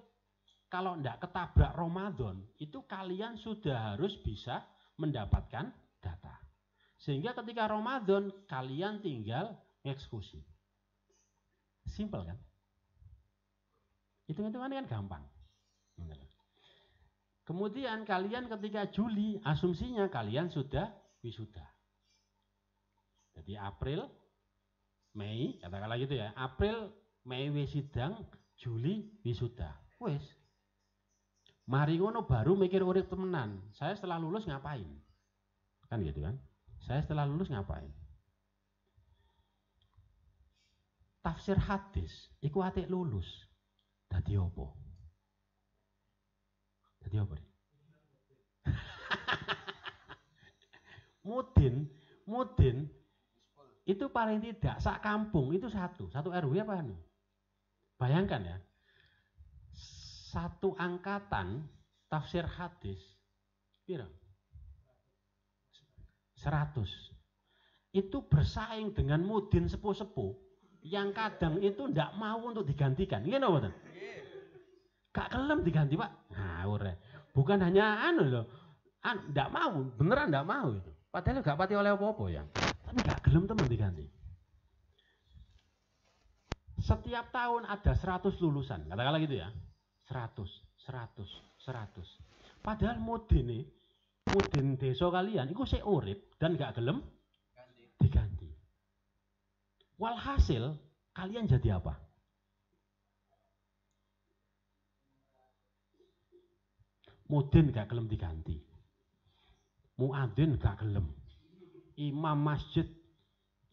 kalau tidak ketabrak Ramadan, itu kalian sudah harus bisa mendapatkan data. Sehingga ketika Ramadan, kalian tinggal eksekusi. Simpel kan? Hitung-hitungan kan gampang. Kemudian kalian ketika Juli, asumsinya kalian sudah wisuda. Jadi April, Mei, katakanlah gitu ya. April, Mei wisidang, Juli wisuda. Wes. Mari ngono baru mikir urip temenan. Saya setelah lulus ngapain? Kan gitu kan? Saya setelah lulus ngapain? Tafsir hadis, iku atik lulus. Dadi opo? Dadi opo? Mudin itu paling tidak sak kampung itu satu RW apa nih? Bayangkan ya. Satu angkatan tafsir hadis kira 100 itu bersaing dengan mudin sepuh-sepuh yang kadang itu ndak mau untuk digantikan. Ngene mboten? Gak kelem diganti, Pak. Nah, bukan hanya loh. Ndak mau, beneran ndak mau itu. Padahal gak pati oleh apa-apa ya. Tapi gak gelem teman diganti. Setiap tahun ada 100 lulusan, katakanlah gitu ya. 100. Padahal mudin desa kalian itu sik urip dan gak gelem diganti. Walhasil kalian jadi apa? Mudin gak gelem diganti. Muadzin gak gelem. Imam masjid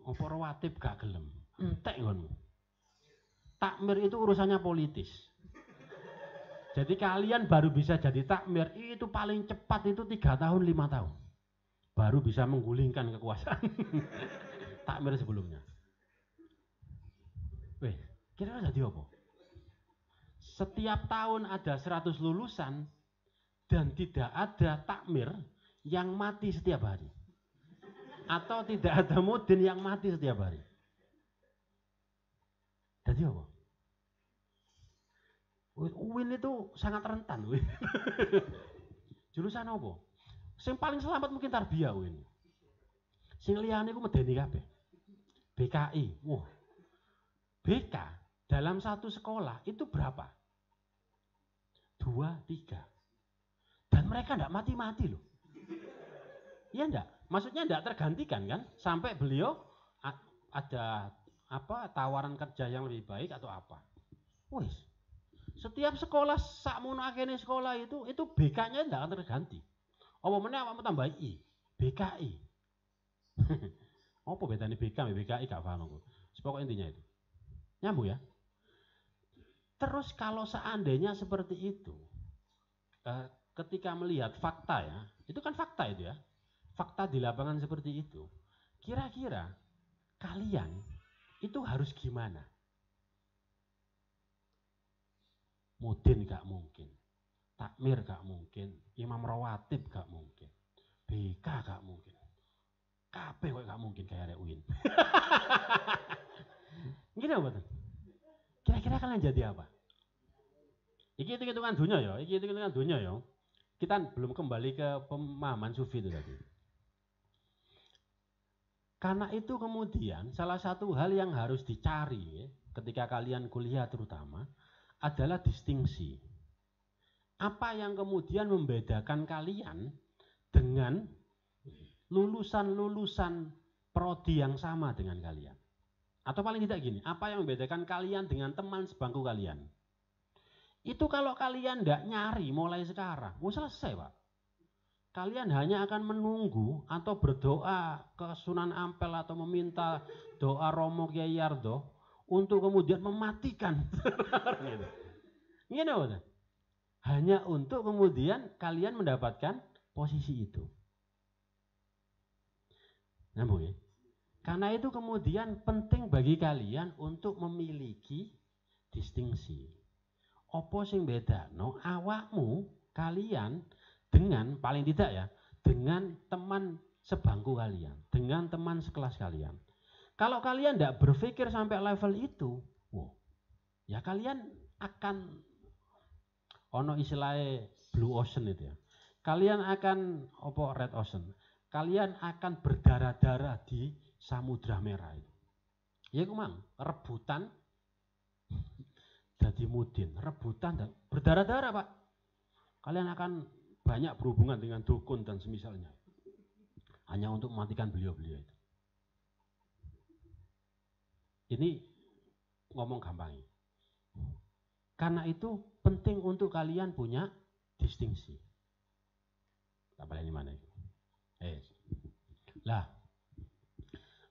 apa rawatib gak gelem. Entek ngono. Takmir itu urusannya politis. Jadi kalian baru bisa jadi takmir itu paling cepat itu 3 tahun 5 tahun. Baru bisa menggulingkan kekuasaan. Takmir sebelumnya. Weh, kira-kira jadi apa? Setiap tahun ada 100 lulusan dan tidak ada takmir yang mati setiap hari. Atau tidak ada mudin yang mati setiap hari. Jadi apa? UIN itu sangat rentan. Jurusan apa? Yang paling selamat mungkin tarbiyah UIN. Sing liyane iku medeni kabeh. BKI. Wah. BK dalam satu sekolah itu berapa? 2, 3. Dan mereka enggak mati-mati loh. Iya enggak? Maksudnya enggak tergantikan kan? Sampai beliau ada tawaran kerja yang lebih baik atau apa. Wis. Setiap sekolah sakmono akene sekolah itu BK-nya enggak akan terganti. Apa meneh awakmu tambah I, BKI. Apa bedanya BK sama BKI gak paham aku. Pokoknya intinya itu. Nyambung ya. Terus kalau seandainya seperti itu, ketika melihat fakta ya, itu kan fakta itu ya. Fakta di lapangan seperti itu. Kira-kira kalian itu harus gimana? Mudin gak mungkin. Takmir gak mungkin. Imam rawatib gak mungkin. BK gak mungkin. KP kok gak mungkin kayak ada UIN. Gini apa tuh? Kira-kira kalian jadi apa? Iki hitung-hitungan dunia ya. Iki hitung-hitungan dunia ya. Kita belum kembali ke pemahaman sufi itu tadi. Karena itu kemudian salah satu hal yang harus dicari ketika kalian kuliah terutama adalah distingsi. Apa yang kemudian membedakan kalian dengan lulusan-lulusan prodi yang sama dengan kalian? Atau paling tidak gini, apa yang membedakan kalian dengan teman sebangku kalian? Itu kalau kalian tidak nyari mulai sekarang, selesai Pak. Kalian hanya akan menunggu atau berdoa ke Sunan Ampel atau meminta doa Romo Kiai Yardo untuk kemudian mematikan. Gini apa? Hanya untuk kemudian kalian mendapatkan posisi itu. Nyambung ya? Karena itu kemudian penting bagi kalian untuk memiliki distingsi. Apa sing bedano awakmu kalian dengan paling tidak ya, dengan teman sebangku kalian, dengan teman sekelas kalian. Kalau kalian tidak berpikir sampai level itu, ya kalian akan ono istilahnya blue ocean itu ya. Kalian akan red ocean. Kalian akan berdarah-darah di Samudra Merah itu. Ya kumang, rebutan jadi mudin, rebutan dan berdarah-darah Pak. Kalian akan banyak berhubungan dengan dukun dan semisalnya. Hanya untuk mematikan beliau-beliau itu. Ini ngomong gampang. Karena itu penting untuk kalian punya distingsi. Apa ini mana itu? Lah,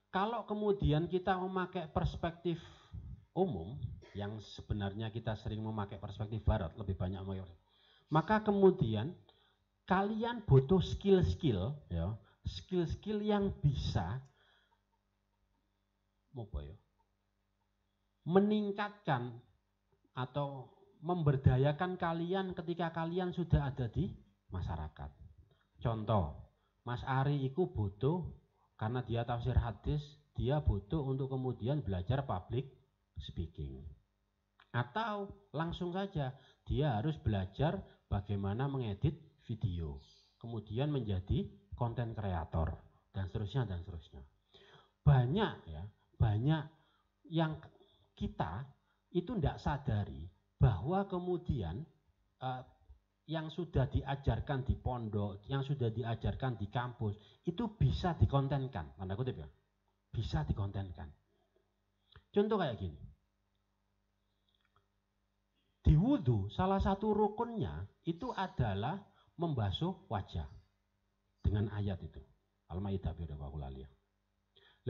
kalau kemudian kita memakai perspektif umum, yang sebenarnya kita sering memakai perspektif barat, lebih banyak memakai, maka kemudian kalian butuh skill-skill, ya, skill-skill yang bisa meningkatkan atau memberdayakan kalian ketika kalian sudah ada di masyarakat. Contoh, Mas Ari itu butuh, karena dia tafsir hadis, dia butuh untuk kemudian belajar public speaking. Atau langsung saja, dia harus belajar bagaimana mengedit video, kemudian menjadi konten kreator, dan seterusnya, dan seterusnya. Banyak ya, banyak yang kita itu tidak sadari bahwa kemudian yang sudah diajarkan di pondok, yang sudah diajarkan di kampus, itu bisa dikontenkan, tanda kutip ya, bisa dikontenkan. Contoh kayak gini, di wudhu salah satu rukunnya itu adalah membasuh wajah dengan ayat itu, Al-Maidah bidawahulaliya.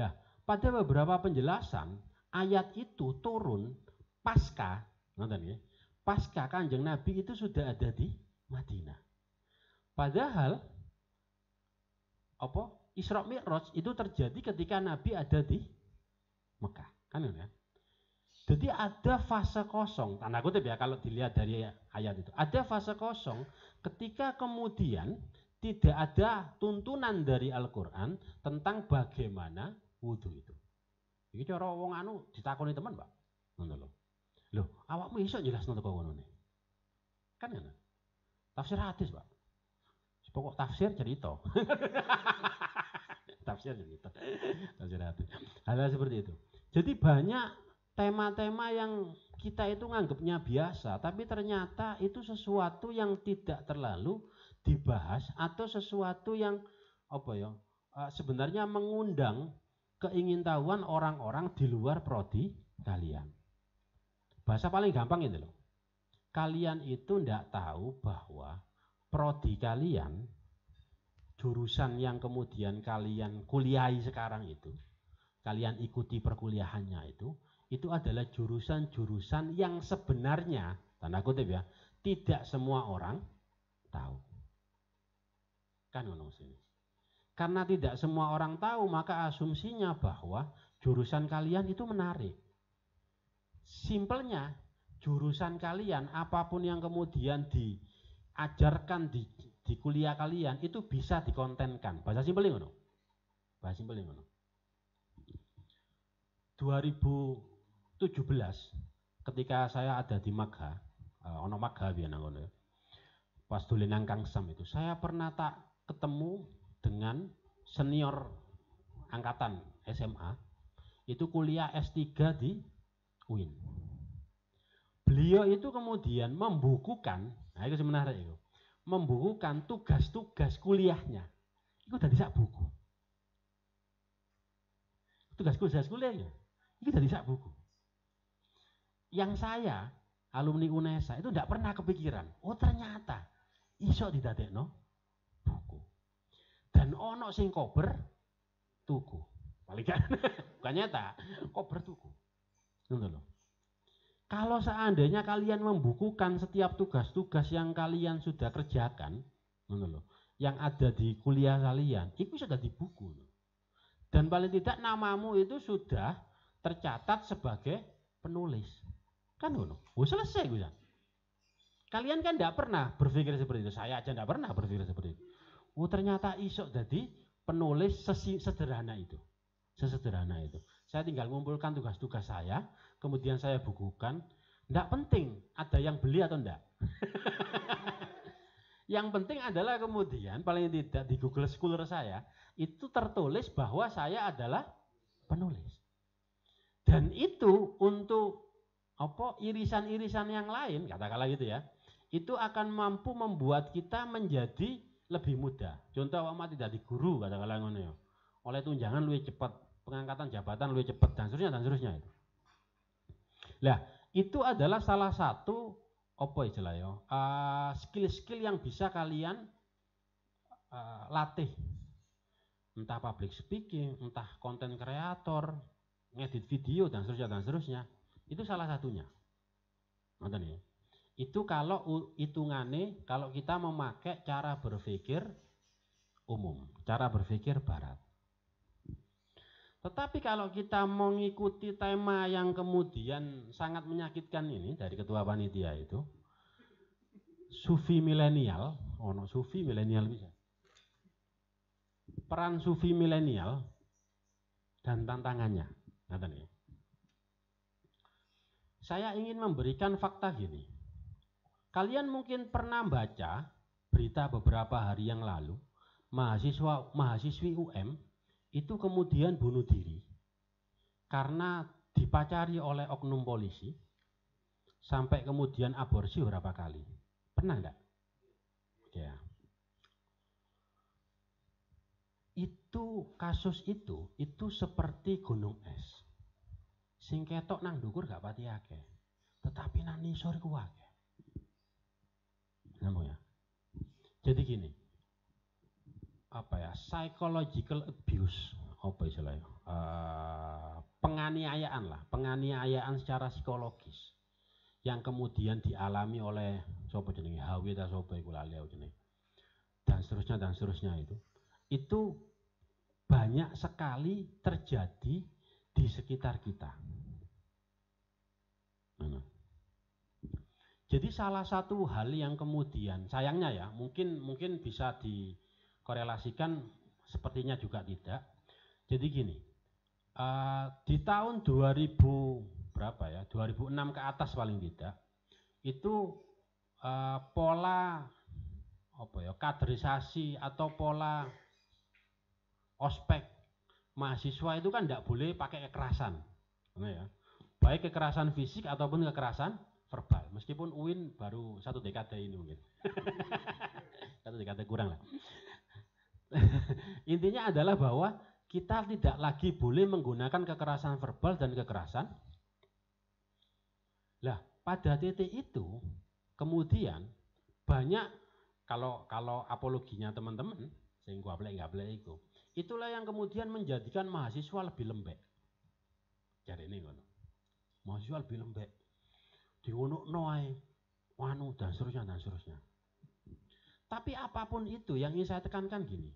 Nah, pada beberapa penjelasan ayat itu turun pasca, nonton ya, pasca Kanjeng Nabi itu sudah ada di Madinah. Padahal Isra Mi'raj itu terjadi ketika Nabi ada di Mekah, kan ya? Jadi ada fase kosong, tanda kutip ya kalau dilihat dari ayat itu. Ada fase kosong ketika kemudian tidak ada tuntunan dari Al-Quran tentang bagaimana wudhu itu. Ini cara wong anu ditakoni teman, Pak. Ngono lho. Loh, awakmu iso jelasno teko ngono ne. Kan ngono. Tafsir hadis, Pak. Pokok tafsir cerita. Tafsir cerita. Tafsir hadis. Hal seperti itu. Jadi banyak tema-tema yang kita itu nganggapnya biasa, tapi ternyata itu sesuatu yang tidak terlalu dibahas atau sesuatu yang sebenarnya mengundang keingintahuan orang-orang di luar prodi kalian. Bahasa paling gampang itu loh. Kalian itu tidak tahu bahwa prodi kalian jurusan yang kemudian kalian kuliahi sekarang itu, kalian ikuti perkuliahannya itu adalah jurusan-jurusan yang sebenarnya, tanda kutip ya, tidak semua orang tahu. Kan ngomong sini. Karena tidak semua orang tahu, maka asumsinya bahwa jurusan kalian itu menarik. Simpelnya, jurusan kalian, apapun yang kemudian diajarkan di kuliah kalian, itu bisa dikontenkan. Bahasa simpelnya ngono. Bahasa simpelnya ngono. 2017, ketika saya ada di Magha, ono Magha biyen ngono ya. Pas dolen nang Kang Sam itu, saya pernah tak ketemu dengan senior angkatan SMA, itu kuliah S3 di UIN. Beliau itu kemudian membukukan, nah itu sebenarnya itu, membukukan tugas-tugas kuliahnya. Itu dari sak buku. Tugas-tugas kuliahnya, itu dari sak buku. Yang saya, alumni UNESA, itu tidak pernah kepikiran, oh ternyata iso didadekno buku. Dan ono sing kober tuku. Paling kan bukan nyata, kober tuku. Ngono loh. Kalau seandainya kalian membukukan setiap tugas-tugas yang kalian sudah kerjakan, ngono loh, yang ada di kuliah kalian, itu sudah di buku. Dan paling tidak namamu itu sudah tercatat sebagai penulis. Kan ngono. Oh, selesai gue. Kalian kan tidak pernah berpikir seperti itu. Saya aja tidak pernah berpikir seperti itu. Oh, ternyata isok jadi penulis sesederhana itu. Sesederhana itu. Saya tinggal mengumpulkan tugas-tugas saya, kemudian saya bukukan. Tidak penting ada yang beli atau tidak. Yang penting adalah kemudian paling tidak di Google Scholar saya itu tertulis bahwa saya adalah penulis. Dan itu untuk apa irisan-irisan yang lain, katakanlah gitu ya, itu akan mampu membuat kita menjadi lebih mudah. Contoh awak tidak di guru, katakanlah ngono ya. Oleh tunjangan lebih cepat, pengangkatan jabatan lebih cepat dan seterusnya itu. Nah, itu adalah salah satu apa istilahnya? Skill-skill yang bisa kalian latih. Entah public speaking, entah konten kreator, ngedit video dan seterusnya. Itu salah satunya. Nonton ya. Itu kalau hitungannya, kalau kita memakai cara berpikir umum, cara berpikir barat. Tetapi kalau kita mengikuti tema yang kemudian sangat menyakitkan ini dari ketua panitia itu, sufi milenial, sufi milenial bisa. Peran sufi milenial dan tantangannya. Nonton ya. Saya ingin memberikan fakta gini. Kalian mungkin pernah baca berita beberapa hari yang lalu, mahasiswi UM itu kemudian bunuh diri karena dipacari oleh oknum polisi sampai kemudian aborsi berapa kali. Pernah enggak? Ya. Itu kasus itu seperti gunung es. Sing ketok nang dhuwur gak pati akeh. Tetapi nang nisor iku akeh. Namo ya. Jadi gini. Apa ya? Psychological abuse, apa istilahnya? Penganiayaan lah, penganiayaan secara psikologis yang kemudian dialami oleh sapa jenenge Hawi ta sapa iku lali jenenge. Dan seterusnya itu. Itu banyak sekali terjadi di sekitar kita. Jadi salah satu hal yang kemudian sayangnya ya mungkin bisa dikorelasikan, sepertinya juga tidak. Jadi gini, di tahun 2000 berapa ya, 2006 ke atas paling tidak itu pola apa ya, kaderisasi atau pola ospek mahasiswa itu kan tidak boleh pakai kekerasan, ya. Baik kekerasan fisik ataupun kekerasan verbal. Meskipun UIN baru 1 dekade ini mungkin, 1 dekade kurang lah. Intinya adalah bahwa kita tidak lagi boleh menggunakan kekerasan verbal dan kekerasan. Lah, pada titik itu kemudian banyak kalau apologinya teman-teman Sing gablek-gablek iku. Itulah yang kemudian menjadikan mahasiswa lebih lembek. Jarene ngono. Mahasiswa lebih lembek. Diwonokno ae. Wanu dan seterusnya dan seterusnya. Tapi apapun itu yang ingin saya tekankan gini,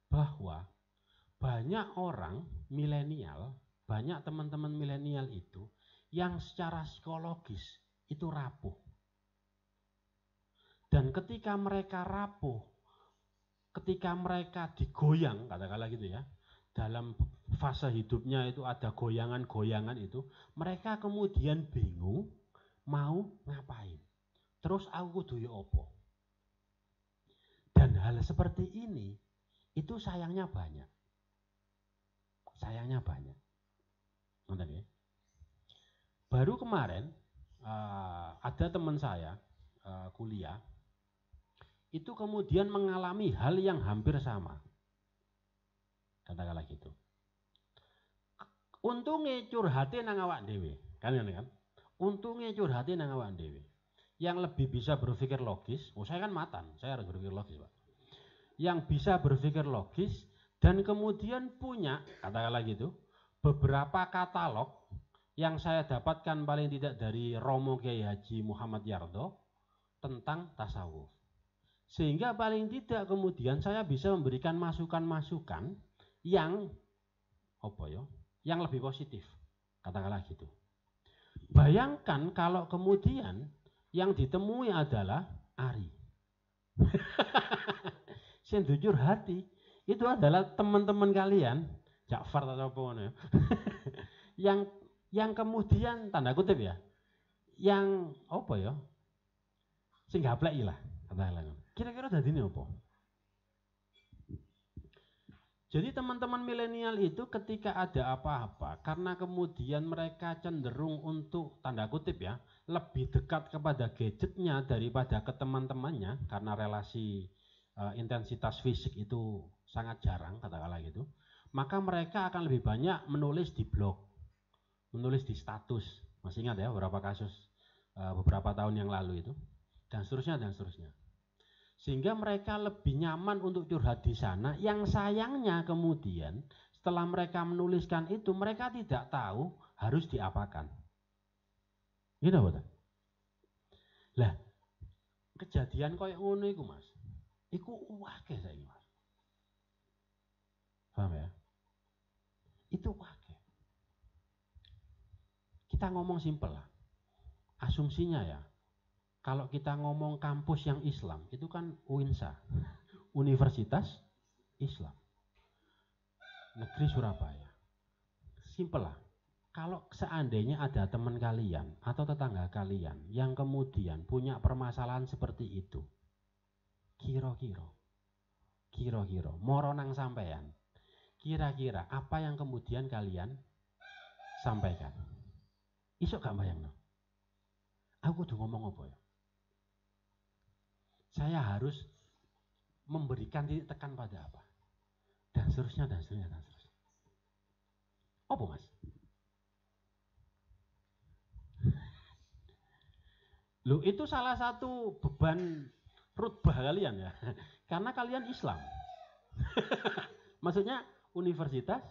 bahwa banyak orang milenial, banyak teman-teman milenial itu yang secara psikologis itu rapuh. Dan ketika mereka rapuh, ketika mereka digoyang, katakanlah gitu ya, dalam fase hidupnya itu ada goyangan-goyangan itu, mereka kemudian bingung mau ngapain. Terus aku kudu yo opo. Dan hal seperti ini itu sayangnya banyak. Sayangnya banyak. Nonton ya. Baru kemarin ada teman saya kuliah itu kemudian mengalami hal yang hampir sama. Katakanlah gitu. Untungnya curhatnya nang awak dhewe, kan. Untungnya curhatnya nang awak dhewe. Yang lebih bisa berpikir logis, saya kan matan, saya harus berpikir logis, Pak. Yang bisa berpikir logis dan kemudian punya, katakanlah gitu, beberapa katalog yang saya dapatkan paling tidak dari Romo Kiai Haji Muhammad Yardo tentang tasawuf. Sehingga paling tidak kemudian saya bisa memberikan masukan-masukan yang yang lebih positif, katakanlah gitu. Bayangkan kalau kemudian yang ditemui adalah Ari. Yang jujur hati itu adalah teman-teman kalian, Ja'far atau apa ya. yang kemudian tanda kutip ya, yang sing gaplek lah, katakanlah. Kira-kira dadine apa? Jadi teman-teman milenial itu ketika ada apa-apa, karena kemudian mereka cenderung untuk, tanda kutip ya, lebih dekat kepada gadgetnya daripada ke teman-temannya, karena relasi intensitas fisik itu sangat jarang, katakanlah gitu. Maka mereka akan lebih banyak menulis di blog, menulis di status. Masih ingat ya beberapa kasus beberapa tahun yang lalu itu, dan seterusnya dan seterusnya. Sehingga mereka lebih nyaman untuk curhat di sana. Yang sayangnya kemudian setelah mereka menuliskan itu, mereka tidak tahu harus diapakan. Gitu betul. Lah, kejadian koyo ngono iku, Mas. Iku akeh saiki, Mas. Paham ya? Itu akeh. Kita ngomong simpel lah. Asumsinya ya, kalau kita ngomong kampus yang Islam, itu kan UINSA, Universitas Islam, Negeri Surabaya. Simpel lah. Kalau seandainya ada teman kalian atau tetangga kalian yang kemudian punya permasalahan seperti itu, kira-kira, moro nang sampean, kira-kira apa yang kemudian kalian sampaikan? Isok gak bayangno. Aku kudu ngomong apa ya? Saya harus memberikan titik tekan pada apa? Dan seterusnya, dan seterusnya, dan seterusnya. Apa, Mas? Loh, itu salah satu beban rutbah kalian ya. Karena kalian Islam. Maksudnya Universitas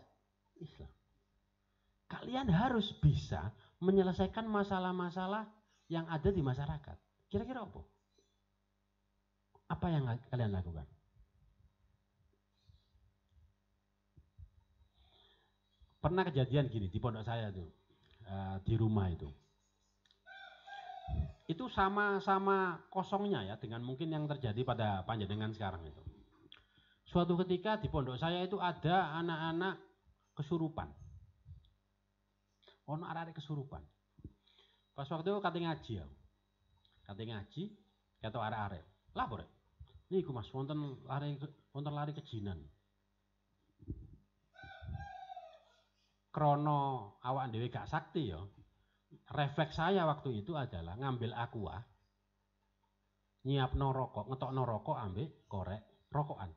Islam. Kalian harus bisa menyelesaikan masalah-masalah yang ada di masyarakat. Kira-kira apa? Apa yang kalian lakukan? Pernah kejadian gini di pondok saya tuh, di rumah itu. Itu sama-sama kosongnya ya dengan mungkin yang terjadi pada panjenengan sekarang itu. Suatu ketika di pondok saya itu ada anak-anak kesurupan. Ono arek kesurupan. Pas waktu itu kate ngaji ya. Kate ngaji, ketok arek-arek. Lapor. Niku Mas, wonten lari kejinan. Krono awak dhewe gak sakti ya. Refleks saya waktu itu adalah ngambil aqua, nyiapno rokok, ngetokno rokok, ambek korek rokokan.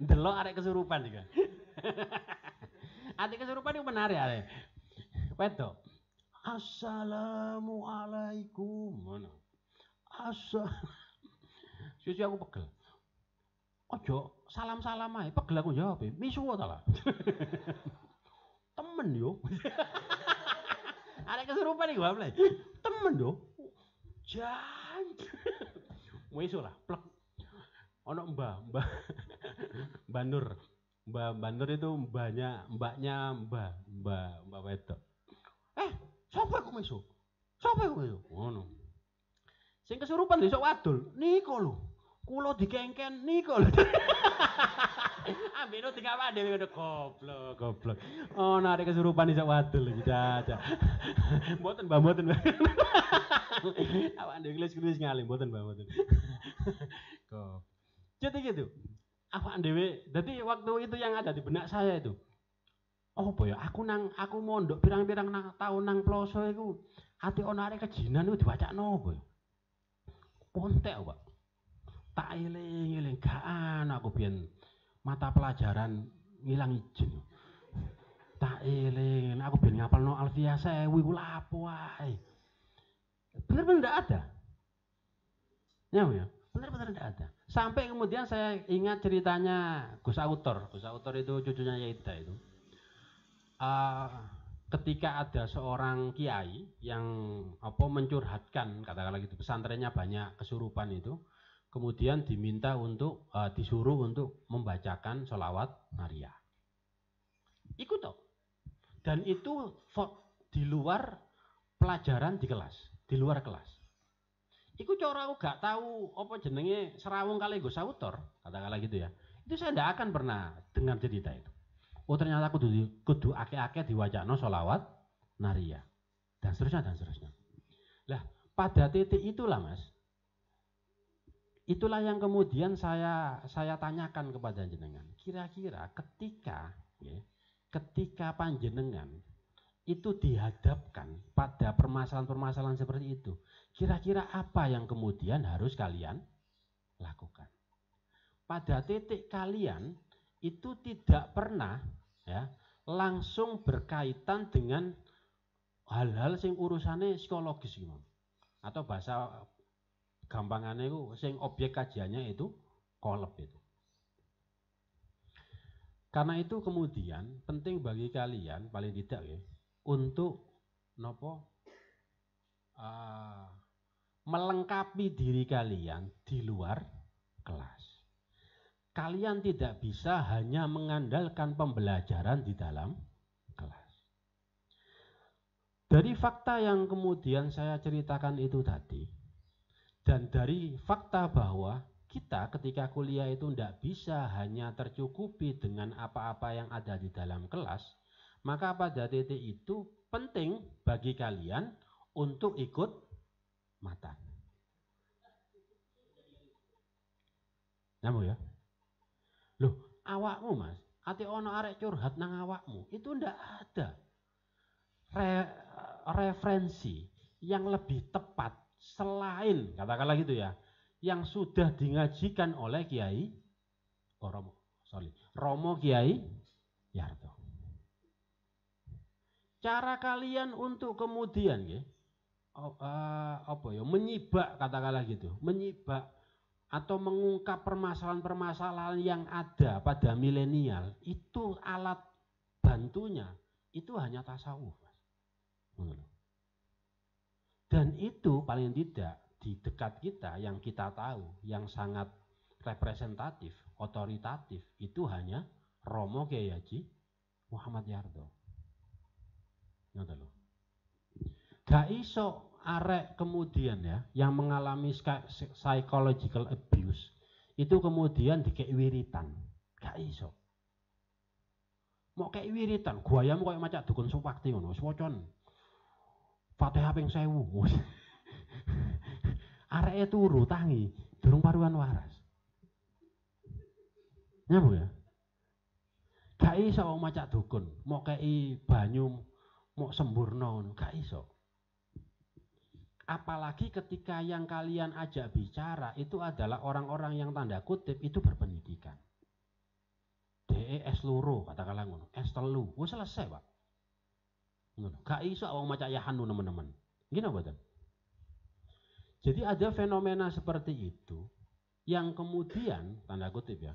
Delok arek kesurupan juga. Arek kesurupan itu menarik arek. Wedok. Assalamualaikum. Susu aku pegel. Ojo salam-salam ae, pegel aku jawab, misuwur ta lah. Temen yo. Arek kesurupan iki wae. Temen yo. Jan. Wis ora, plek. Ono Mbak Nur. Mbak Nur itu mbaknya Mbak wedok. Sapa iku mesu? Sapa iku mesu? Ngono. Sing kesurupan besok wadul. Niko lho. Kula dikengken niko lho. Ambekno dikawak dhewe ngono goblok. Oh, narik kesurupan iso wadul iki, Caca. Mboten, Mbak, mboten. Awak dhewe ngelis ngalih, mboten, Mbak, mboten. Kok. Jadi gitu. Awak dhewe, dadi waktu itu yang ada di benak saya itu. Oh, apa ya? Aku mondok pirang-pirang tahun nang ploso iku, ati ana arek kejinan iku diwacakno apa ya? Pontek, Pak. Tak eling-eling gak ana aku biyen mata pelajaran ngilang izin. Tak eling, aku biyen ngapalno Alfiyah 1000 iku lapo wae. Bener-bener ndak ada. Ya, bener-bener ndak ada. Sampai kemudian saya ingat ceritanya Gus Autor. Gus Autor itu cucunya Yaida itu. Ketika ada seorang kiai yang mencurhatkan, katakanlah gitu, pesantrennya banyak kesurupan itu, kemudian diminta untuk disuruh untuk membacakan sholawat Maria. Ikut toh. Dan itu di luar pelajaran di kelas, di luar kelas. Iku cara aku gak tahu apa jenenge serawung kali Gus Autor, katakanlah gitu ya. Itu saya tidak akan pernah dengar cerita itu. Oh ternyata kudu ake-ake diwacana sholawat Maria. Dan seterusnya, dan seterusnya. Lah, pada titik itulah Mas. Itulah yang kemudian saya tanyakan kepada jenengan. Kira-kira ketika panjenengan itu dihadapkan pada permasalahan-permasalahan seperti itu, kira-kira apa yang kemudian harus kalian lakukan? Pada titik kalian itu tidak pernah ya langsung berkaitan dengan hal-hal sing urusannya psikologis gitu. Atau bahasa gampangannya itu sing objek kajiannya itu kolab itu. Karena itu kemudian penting bagi kalian paling tidak ya untuk melengkapi diri kalian di luar kelas. Kalian tidak bisa hanya mengandalkan pembelajaran di dalam kelas. Dari fakta yang kemudian saya ceritakan itu tadi, dan dari fakta bahwa kita ketika kuliah itu tidak bisa hanya tercukupi dengan apa-apa yang ada di dalam kelas, maka pada titik itu penting bagi kalian untuk ikut matan. Nyambung ya? Loh, awakmu Mas, ati ono arek curhat nang awakmu, itu ndak ada referensi yang lebih tepat selain, katakanlah gitu ya, yang sudah dingajikan oleh Kiai Romo Kiai Yarto. Cara kalian untuk kemudian ya, menyibak, katakanlah gitu, menyibak atau mengungkap permasalahan-permasalahan yang ada pada milenial, itu alat bantunya itu hanya tasawuf. Dan itu paling tidak di dekat kita yang kita tahu, yang sangat representatif, otoritatif, itu hanya Romo Kiai Haji Muhammad Yarto. Gak iso arek kemudian ya yang mengalami psychological abuse itu kemudian dikei wiritan, gak iso. Mau kei wiritan, guayamu koyo macak dukun Supakti ngono, wis wocon Fatihah ping 1000. Areke turu tangi, durung paruan waras. Nyambung ya? Gak iso wong macak dukun, mau kei banyu, mau sempurna ngono, gak iso. Apalagi ketika yang kalian ajak bicara itu adalah orang-orang yang tanda kutip itu berpendidikan. DES loro katakanlah ngono, S3, wis selesai, Pak. Ngono. Gak iso wong macak yahanu teman-teman. Gini apa? Jadi ada fenomena seperti itu yang kemudian, tanda kutip ya,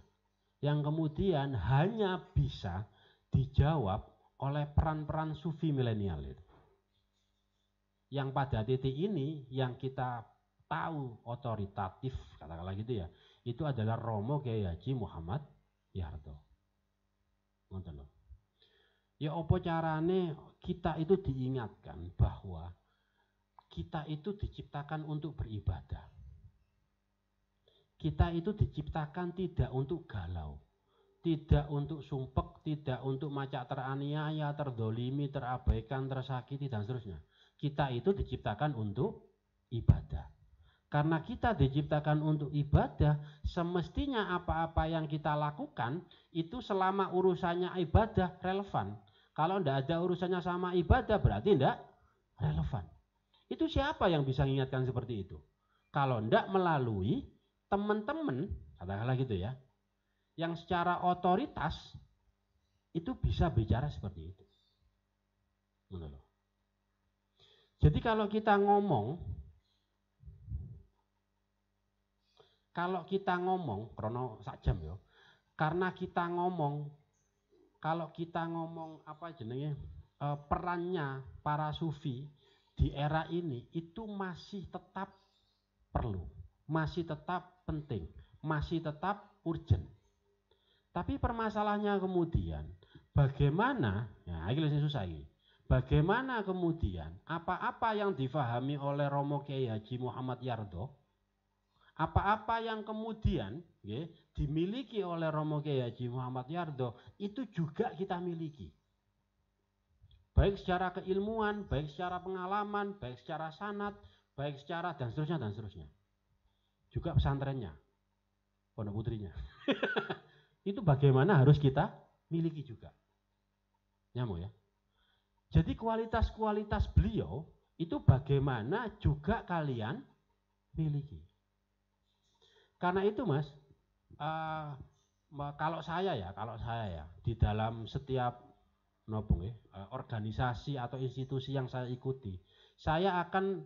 yang kemudian hanya bisa dijawab oleh peran-peran sufi milenial itu. Yang pada titik ini yang kita tahu otoritatif, katakanlah gitu ya, itu adalah Romo Kiai Haji Muhammad Yarto. Ngoten lho. Ya apa carane kita itu diingatkan bahwa kita itu diciptakan untuk beribadah. Kita itu diciptakan tidak untuk galau, tidak untuk sumpek, tidak untuk macak teraniaya, terdolimi, terabaikan, tersakiti, dan seterusnya. Kita itu diciptakan untuk ibadah. Karena kita diciptakan untuk ibadah, semestinya apa-apa yang kita lakukan itu selama urusannya ibadah relevan. Kalau tidak ada urusannya sama ibadah berarti tidak relevan. Itu siapa yang bisa mengingatkan seperti itu? Kalau tidak melalui teman-teman, katakanlah gitu ya, yang secara otoritas itu bisa bicara seperti itu. Menurut. Jadi kalau kita ngomong, krono sak jam ya, karena kita ngomong, kalau kita ngomong apa jenenge perannya para sufi di era ini itu masih tetap perlu, masih tetap penting, masih tetap urgent. Tapi permasalahannya kemudian bagaimana, ya ini susah ini. Bagaimana kemudian apa-apa yang difahami oleh Romo Kiai Haji Muhammad Yarto, apa-apa yang kemudian ya, dimiliki oleh Romo Kiai Haji Muhammad Yarto itu juga kita miliki. Baik secara keilmuan, baik secara pengalaman, baik secara sanad, baik secara dan seterusnya. Juga pesantrennya, pondok putrinya. Itu bagaimana harus kita miliki juga. Nyambung ya. Jadi kualitas-kualitas beliau itu bagaimana juga kalian miliki. Karena itu Mas, kalau saya ya di dalam setiap organisasi atau institusi yang saya ikuti, saya akan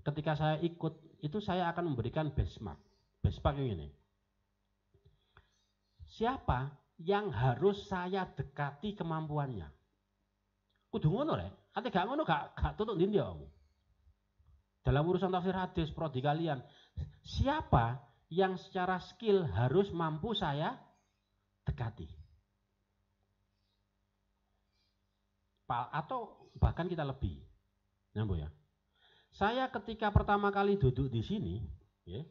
ketika saya ikut itu saya akan memberikan benchmark. Benchmark yang ini. Siapa yang harus saya dekati kemampuannya? Kudu ngono rek. Ate gak ngono gak tutuk ndi ya. Dalam urusan tafsir hadis prodi kalian, siapa yang secara skill harus mampu saya dekati? Atau bahkan kita lebih. Nyambung ya. Saya ketika pertama kali duduk di sini, ya,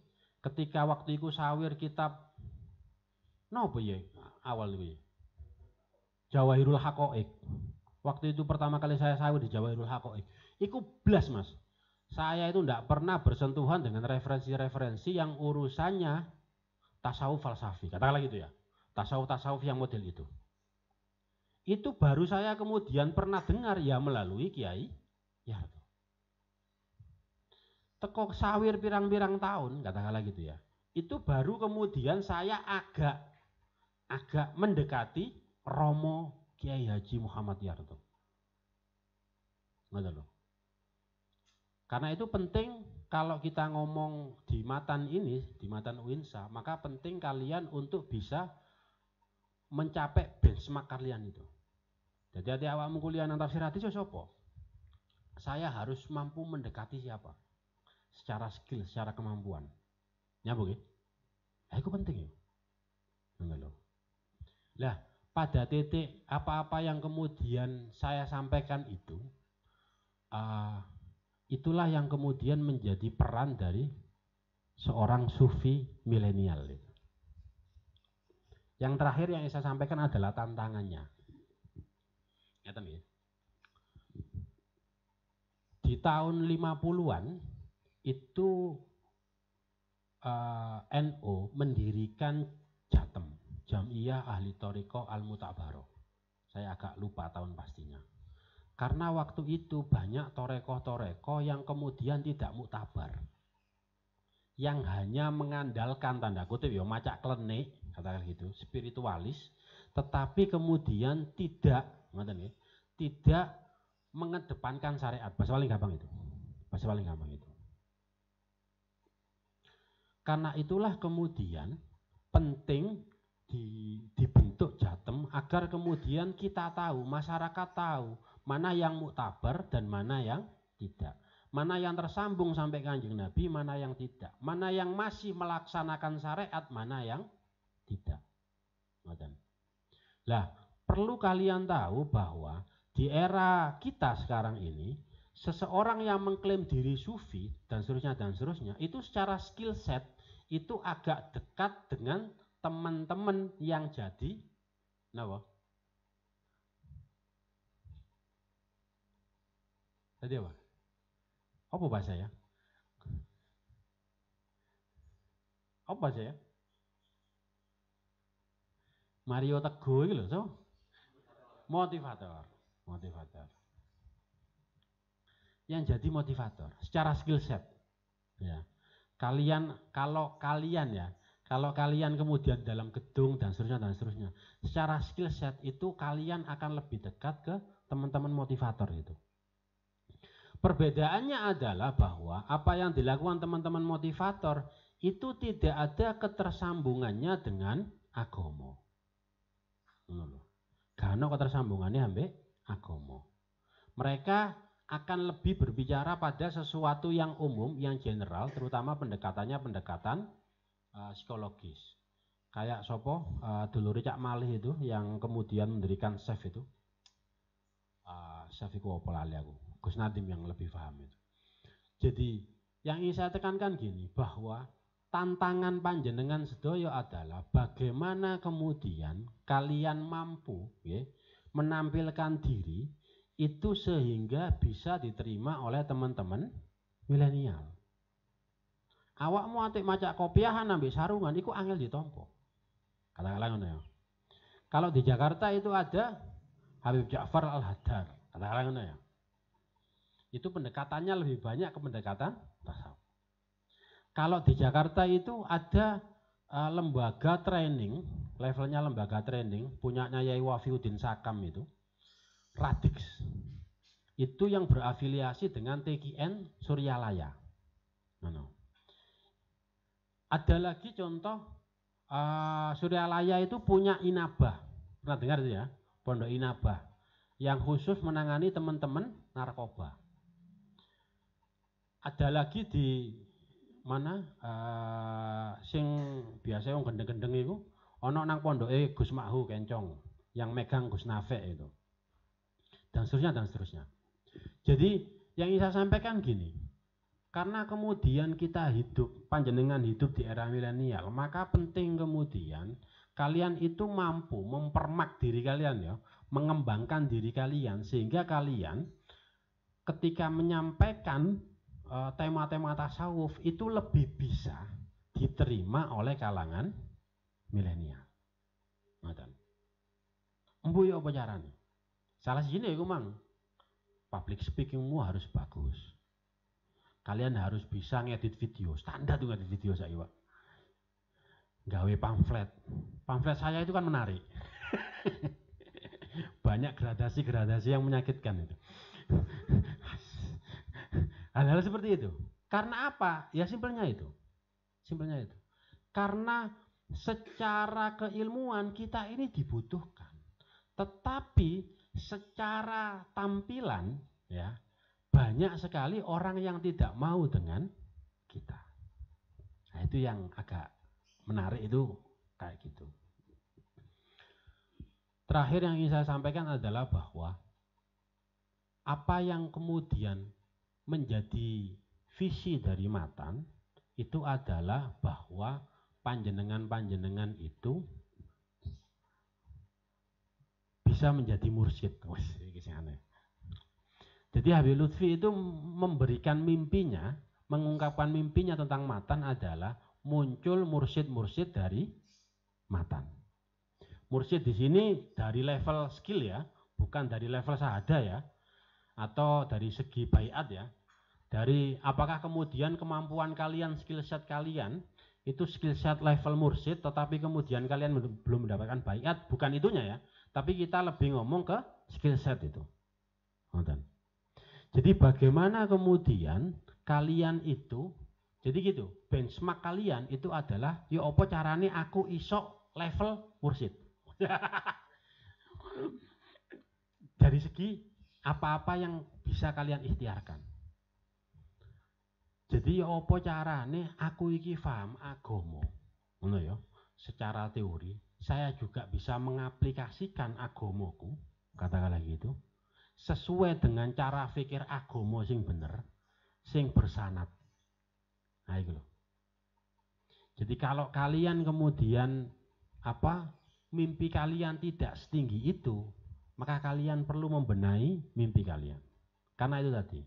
ketika waktu itu sawir kitab nopo ya awal ini Jawahirul Haqaiq. Waktu itu pertama kali saya sawir di Jawahirul Haqaiq. Iku blas Mas. Saya itu tidak pernah bersentuhan dengan referensi-referensi yang urusannya tasawuf falsafi. Katakanlah gitu ya. Tasawuf-tasawuf yang model itu. Itu baru saya kemudian pernah dengar ya melalui Kiai Yarto. Teko sawir pirang-pirang tahun, katakanlah gitu ya. Itu baru kemudian saya agak mendekati Romo Kiai Haji Muhammad Yarto. Nggak loh. Karena itu penting kalau kita ngomong di matan ini, di matan UINSA, maka penting kalian untuk bisa mencapai benchmark kalian itu. Jadi hati awakmu kuliah nang tafsir hadis sapa? Saya harus mampu mendekati siapa? Secara skill, secara kemampuan. Nyambung ya? Itu penting ya. Nggak loh. Lah, pada titik apa-apa yang kemudian saya sampaikan itu, itulah yang kemudian menjadi peran dari seorang sufi milenial. Yang terakhir yang saya sampaikan adalah tantangannya. Ya. Di tahun 50-an itu NU mendirikan Jatem, Jam'iyah Ahli Thariqah Al-Mu'tabarah. Saya agak lupa tahun pastinya. Karena waktu itu banyak torekoh-torekoh yang kemudian tidak muktabar. Yang hanya mengandalkan tanda kutip ya macak klenik, katakan gitu, spiritualis, tetapi kemudian tidak mengedepankan syariat. Bahasa paling gampang itu. Karena itulah kemudian penting dibentuk Jatem agar kemudian kita tahu, masyarakat tahu mana yang muktabar dan mana yang tidak. Mana yang tersambung sampai Kanjeng Nabi, mana yang tidak. Mana yang masih melaksanakan syariat, mana yang tidak. Lah, perlu kalian tahu bahwa di era kita sekarang ini, seseorang yang mengklaim diri sufi dan seterusnya itu secara skill set itu agak dekat dengan teman-teman yang jadi tadi apa? Apa bahasa ya? Apa bahasa ya? Mario Teguh itu loh, so? Motivator. Yang jadi motivator secara skill set. Ya. Kalau kalian kemudian dalam gedung dan seterusnya, secara skill set itu kalian akan lebih dekat ke teman-teman motivator itu. Perbedaannya adalah bahwa apa yang dilakukan teman-teman motivator itu tidak ada ketersambungannya dengan agama. Karena ketersambungannya ambek agama. Mereka akan lebih berbicara pada sesuatu yang umum, yang general, terutama pendekatan psikologis. Kayak sopo dulure Cak Malih itu yang kemudian mendirikan chef itu. Chef itu apa lali aku. Gus Nadim yang lebih paham itu. Jadi yang ingin saya tekankan gini, bahwa tantangan panjenengan sedoyo adalah bagaimana kemudian kalian mampu menampilkan diri itu sehingga bisa diterima oleh teman-teman milenial. Awakmu atik macak kopiahan ambil sarungan iku angel ditompo. Katakanlah ngono ya. Kalau di Jakarta itu ada Habib Ja'far Al-Haddar. Katakanlah ngono ya. Itu pendekatannya lebih banyak ke pendekatan tasawuf. Kalau di Jakarta itu ada lembaga training, levelnya lembaga training, punyanya Yai Wafiuddin Sakam itu, Radix. Itu yang berafiliasi dengan TKN Suryalaya. Ada lagi contoh, Suryalaya itu punya Inabah. Pernah dengar itu ya? Pondok Inabah. Yang khusus menangani teman-teman narkoba. Ada lagi di mana sing biasa yang gendeng-gendeng itu ono nang pondoke Gus Makhu Kencong yang megang Gus Nafek itu dan seterusnya. Jadi yang ingin saya sampaikan gini, karena kemudian kita panjenengan hidup di era milenial, maka penting kemudian kalian itu mampu mempermak diri kalian ya, mengembangkan diri kalian sehingga kalian ketika menyampaikan tema-tema tasawuf itu lebih bisa diterima oleh kalangan milenial. Ngoten. Embu yo apa carane? Salah sijine iku mang. Public speakingmu harus bagus. Kalian harus bisa ngedit video, standar tuh ngedit video saiki, Pak. Gawe pamflet. Pamflet saya itu kan menarik. Banyak gradasi-gradasi yang menyakitkan itu. Hal-hal seperti itu. Karena apa? Ya simpelnya itu. Karena secara keilmuan kita ini dibutuhkan. Tetapi secara tampilan ya banyak sekali orang yang tidak mau dengan kita. Nah, itu yang agak menarik itu kayak gitu. Terakhir yang ingin saya sampaikan adalah bahwa apa yang kemudian menjadi visi dari Matan itu adalah bahwa panjenengan itu bisa menjadi mursyid. Jadi Habib Lutfi itu memberikan mimpinya, mengungkapkan mimpinya tentang Matan adalah muncul mursyid-mursyid dari Matan. Mursyid di sini dari level skill ya, bukan dari level sahada ya, atau dari segi baiat ya. Dari apakah kemudian kemampuan kalian, skill set kalian itu skill set level mursyid, tetapi kemudian kalian belum mendapatkan baiat, bukan itunya ya. Tapi kita lebih ngomong ke skill set itu. Jadi bagaimana kemudian kalian itu Jadi gitu, benchmark kalian itu adalah ya apa carane aku iso level mursyid. Dari segi apa-apa yang bisa kalian ikhtiarkan. Jadi ya apa carane aku iki paham agama. Ngono ya. Secara teori, saya juga bisa mengaplikasikan agamaku, katakanlah gitu, sesuai dengan cara pikir agama sing bener, sing bersanad. Nah, itu loh. Jadi kalau kalian kemudian mimpi kalian tidak setinggi itu, maka kalian perlu membenahi mimpi kalian. Karena itu tadi,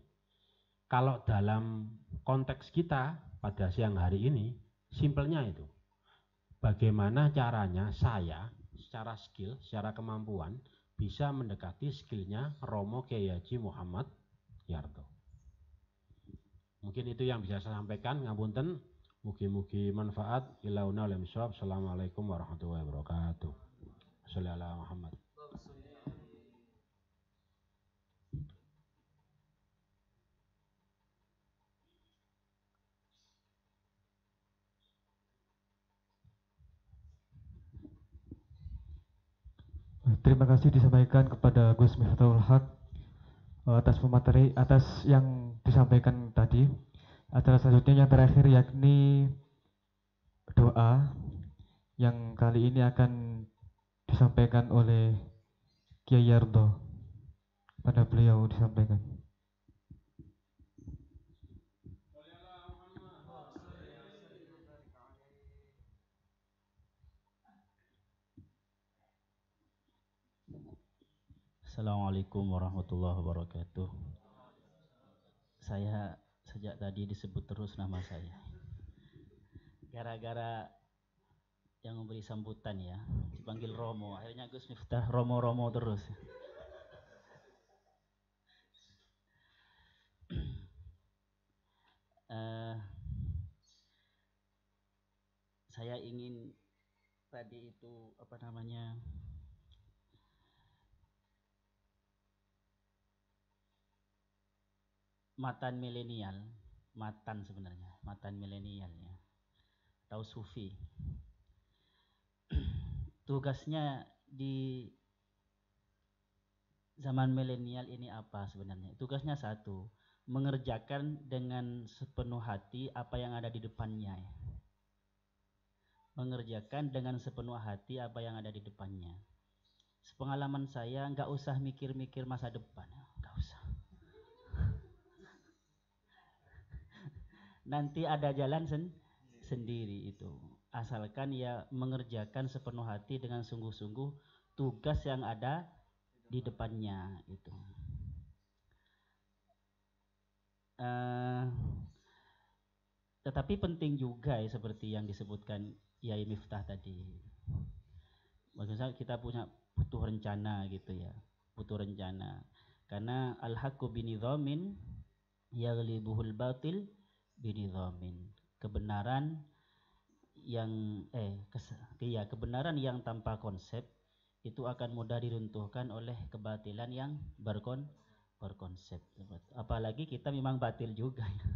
kalau dalam konteks kita pada siang hari ini, simpelnya itu. Bagaimana caranya saya secara skill, secara kemampuan bisa mendekati skillnya Romo Kiai Haji Muhammad Yarto. Mungkin itu yang bisa saya sampaikan. Ngapunten, mugi-mugi manfaat. Ilauna alam shawab. Assalamualaikum warahmatullahi wabarakatuh. Sallallahu Muhammad. Terima kasih disampaikan kepada Gus Miftahul Haq atas pemateri, atas yang disampaikan tadi. Acara selanjutnya yang terakhir yakni doa yang kali ini akan disampaikan oleh Kiai Yardo. Pada beliau disampaikan. Assalamualaikum warahmatullahi wabarakatuh. Saya sejak tadi disebut terus nama saya. Gara-gara yang memberi sambutan ya, dipanggil Romo. Akhirnya Gus Miftah Romo-Romo terus. Saya ingin tadi itu matan milenial, sebenarnya matan milenial ya, atau sufi. Tugasnya di zaman milenial ini apa sebenarnya? Tugasnya satu, mengerjakan dengan sepenuh hati apa yang ada di depannya. Mengerjakan dengan sepenuh hati apa yang ada di depannya. Sepengalaman saya, nggak usah mikir-mikir masa depan, nggak usah. Nanti ada jalan sendiri itu. Asalkan ya mengerjakan sepenuh hati dengan sungguh-sungguh tugas yang ada di depannya itu. Tetapi penting juga ya seperti yang disebutkan Yai Miftah tadi. Maksudnya kita butuh rencana gitu ya, butuh rencana. Karena al-haqqu binidhamin yaghlibuhul batil binidhamin. Kebenaran yang tanpa konsep itu akan mudah diruntuhkan oleh kebatilan yang berkonsep. Apalagi kita memang batil juga ya.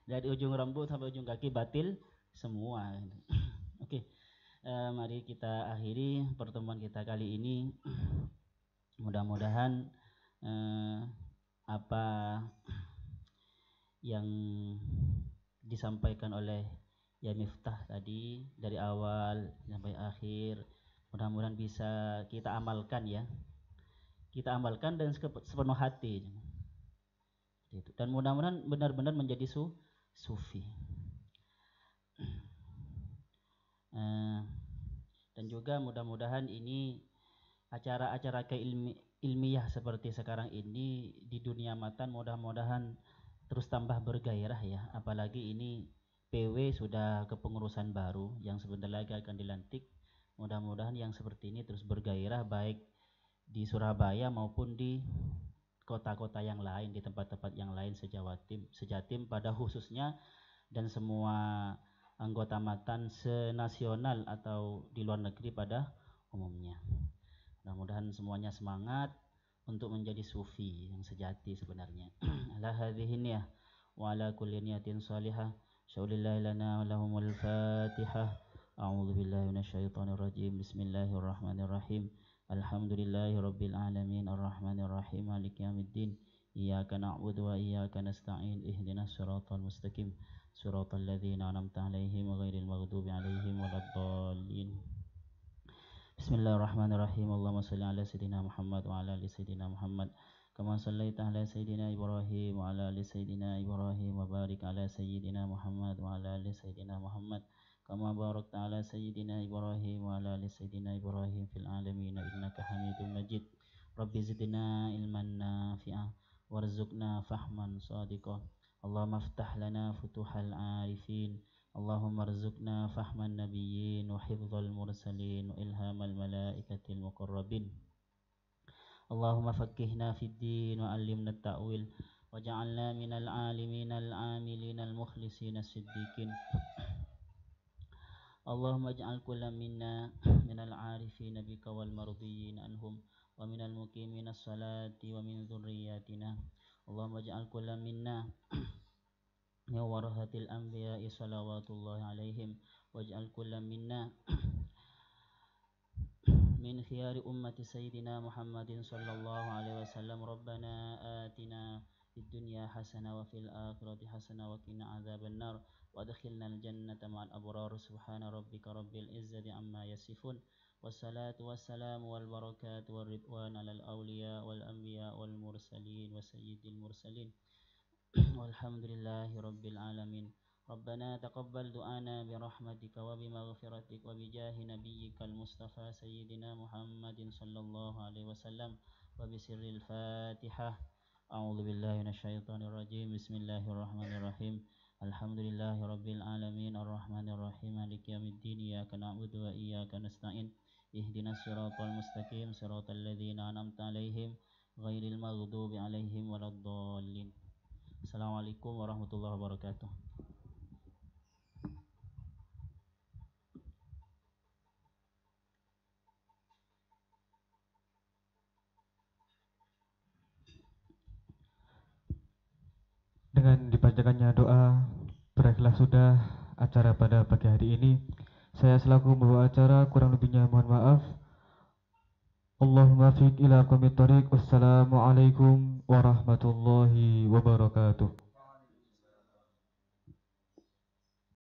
Dari ujung rambut sampai ujung kaki batil semua. Oke. Mari kita akhiri pertemuan kita kali ini. Mudah-mudahan apa yang disampaikan oleh Yai Miftah tadi dari awal sampai akhir, mudah-mudahan bisa kita amalkan ya. Kita amalkan dengan sepenuh hati. Dan mudah-mudahan benar-benar menjadi sufi. Dan juga mudah-mudahan ini acara-acara ilmiah seperti sekarang ini di dunia matan mudah-mudahan terus tambah bergairah ya. Apalagi ini PW sudah kepengurusan baru yang sebentar lagi akan dilantik. Mudah-mudahan yang seperti ini terus bergairah baik di Surabaya maupun di kota-kota yang lain, di tempat-tempat yang lain sejatim pada khususnya, dan semua anggota matan senasional atau di luar negeri pada umumnya. Mudah-mudahan semuanya semangat untuk menjadi sufi yang sejati sebenarnya. Ala hadhihi ya وعلى كل نية صالحة شاء الله لنا ولهم الفاتحة. أعوذ بالله من الشيطان الرجيم. بسم الله الرحمن الرحيم. الحمد لله رب العالمين الرحمن الرحيم مالك يوم الدين إياك نعبد وإياك نستعين اهدنا الصراط المستقيم صراط الذين أنعمت عليهم غير المغضوب عليهم ولا الضالين. بسم الله الرحمن الرحيم. اللهم صل على سيدنا محمد وعلى آل سيدنا محمد كما صليت على سيدنا إبراهيم وعلى آل سيدنا إبراهيم وبارك على سيدنا محمد وعلى آل سيدنا محمد كما باركت على سيدنا إبراهيم وعلى آل سيدنا إبراهيم في العالمين إنك حميد مجيد. رب زدنا علما نافعا وارزقنا فهما صادقا. اللهم افتح لنا فتوح العارفين. اللهم ارزقنا فهم النبيين وحفظ المرسلين وإلهام الملائكة المقربين. اللهم فقهنا في الدين وعلمنا التأويل وجعلنا من العالمين العاملين المخلصين الصديقين. اللهم اجعل كل منا من العارفين بك والمرضيين عنهم ومن المقيمين الصلاة ومن ذرياتنا. اللهم اجعل كل منا من ورثة الأنبياء صلوات الله عليهم واجعل كل منا من خيار أمة سيدنا محمد صلى الله عليه وسلم. ربنا آتنا في الدنيا حسنة وفي الآخرة حسنة وقنا عذاب النار وادخلنا الجنة مع الأبرار. سبحان ربك رب العزة عما يصفون والصلاة والسلام والبركات والرضوان على الأولياء والأنبياء والمرسلين وسيد المرسلين والحمد لله رب العالمين. ربنا تقبل دعانا برحمتك وبمغفرتك وبجاه نبيك المصطفى سيدنا محمد صلى الله عليه وسلم وبسر الفاتحة. أعوذ بالله من الشيطان الرجيم. بسم الله الرحمن الرحيم. الحمد لله رب العالمين الرحمن الرحيم مالك يوم الدين إياك نعبد وإياك نستعين اهدنا الصراط المستقيم صراط الذين أنعمت عليهم غير المغضوب عليهم ولا الضالين. Assalamualaikum warahmatullahi wabarakatuh. Dengan dibacakannya doa, berakhirlah sudah acara pada pagi hari ini. Saya selaku membawa acara, kurang lebihnya mohon maaf. Allahumma fiq ila qawmit thariq. Wassalamualaikum warahmatullahi wabarakatuh.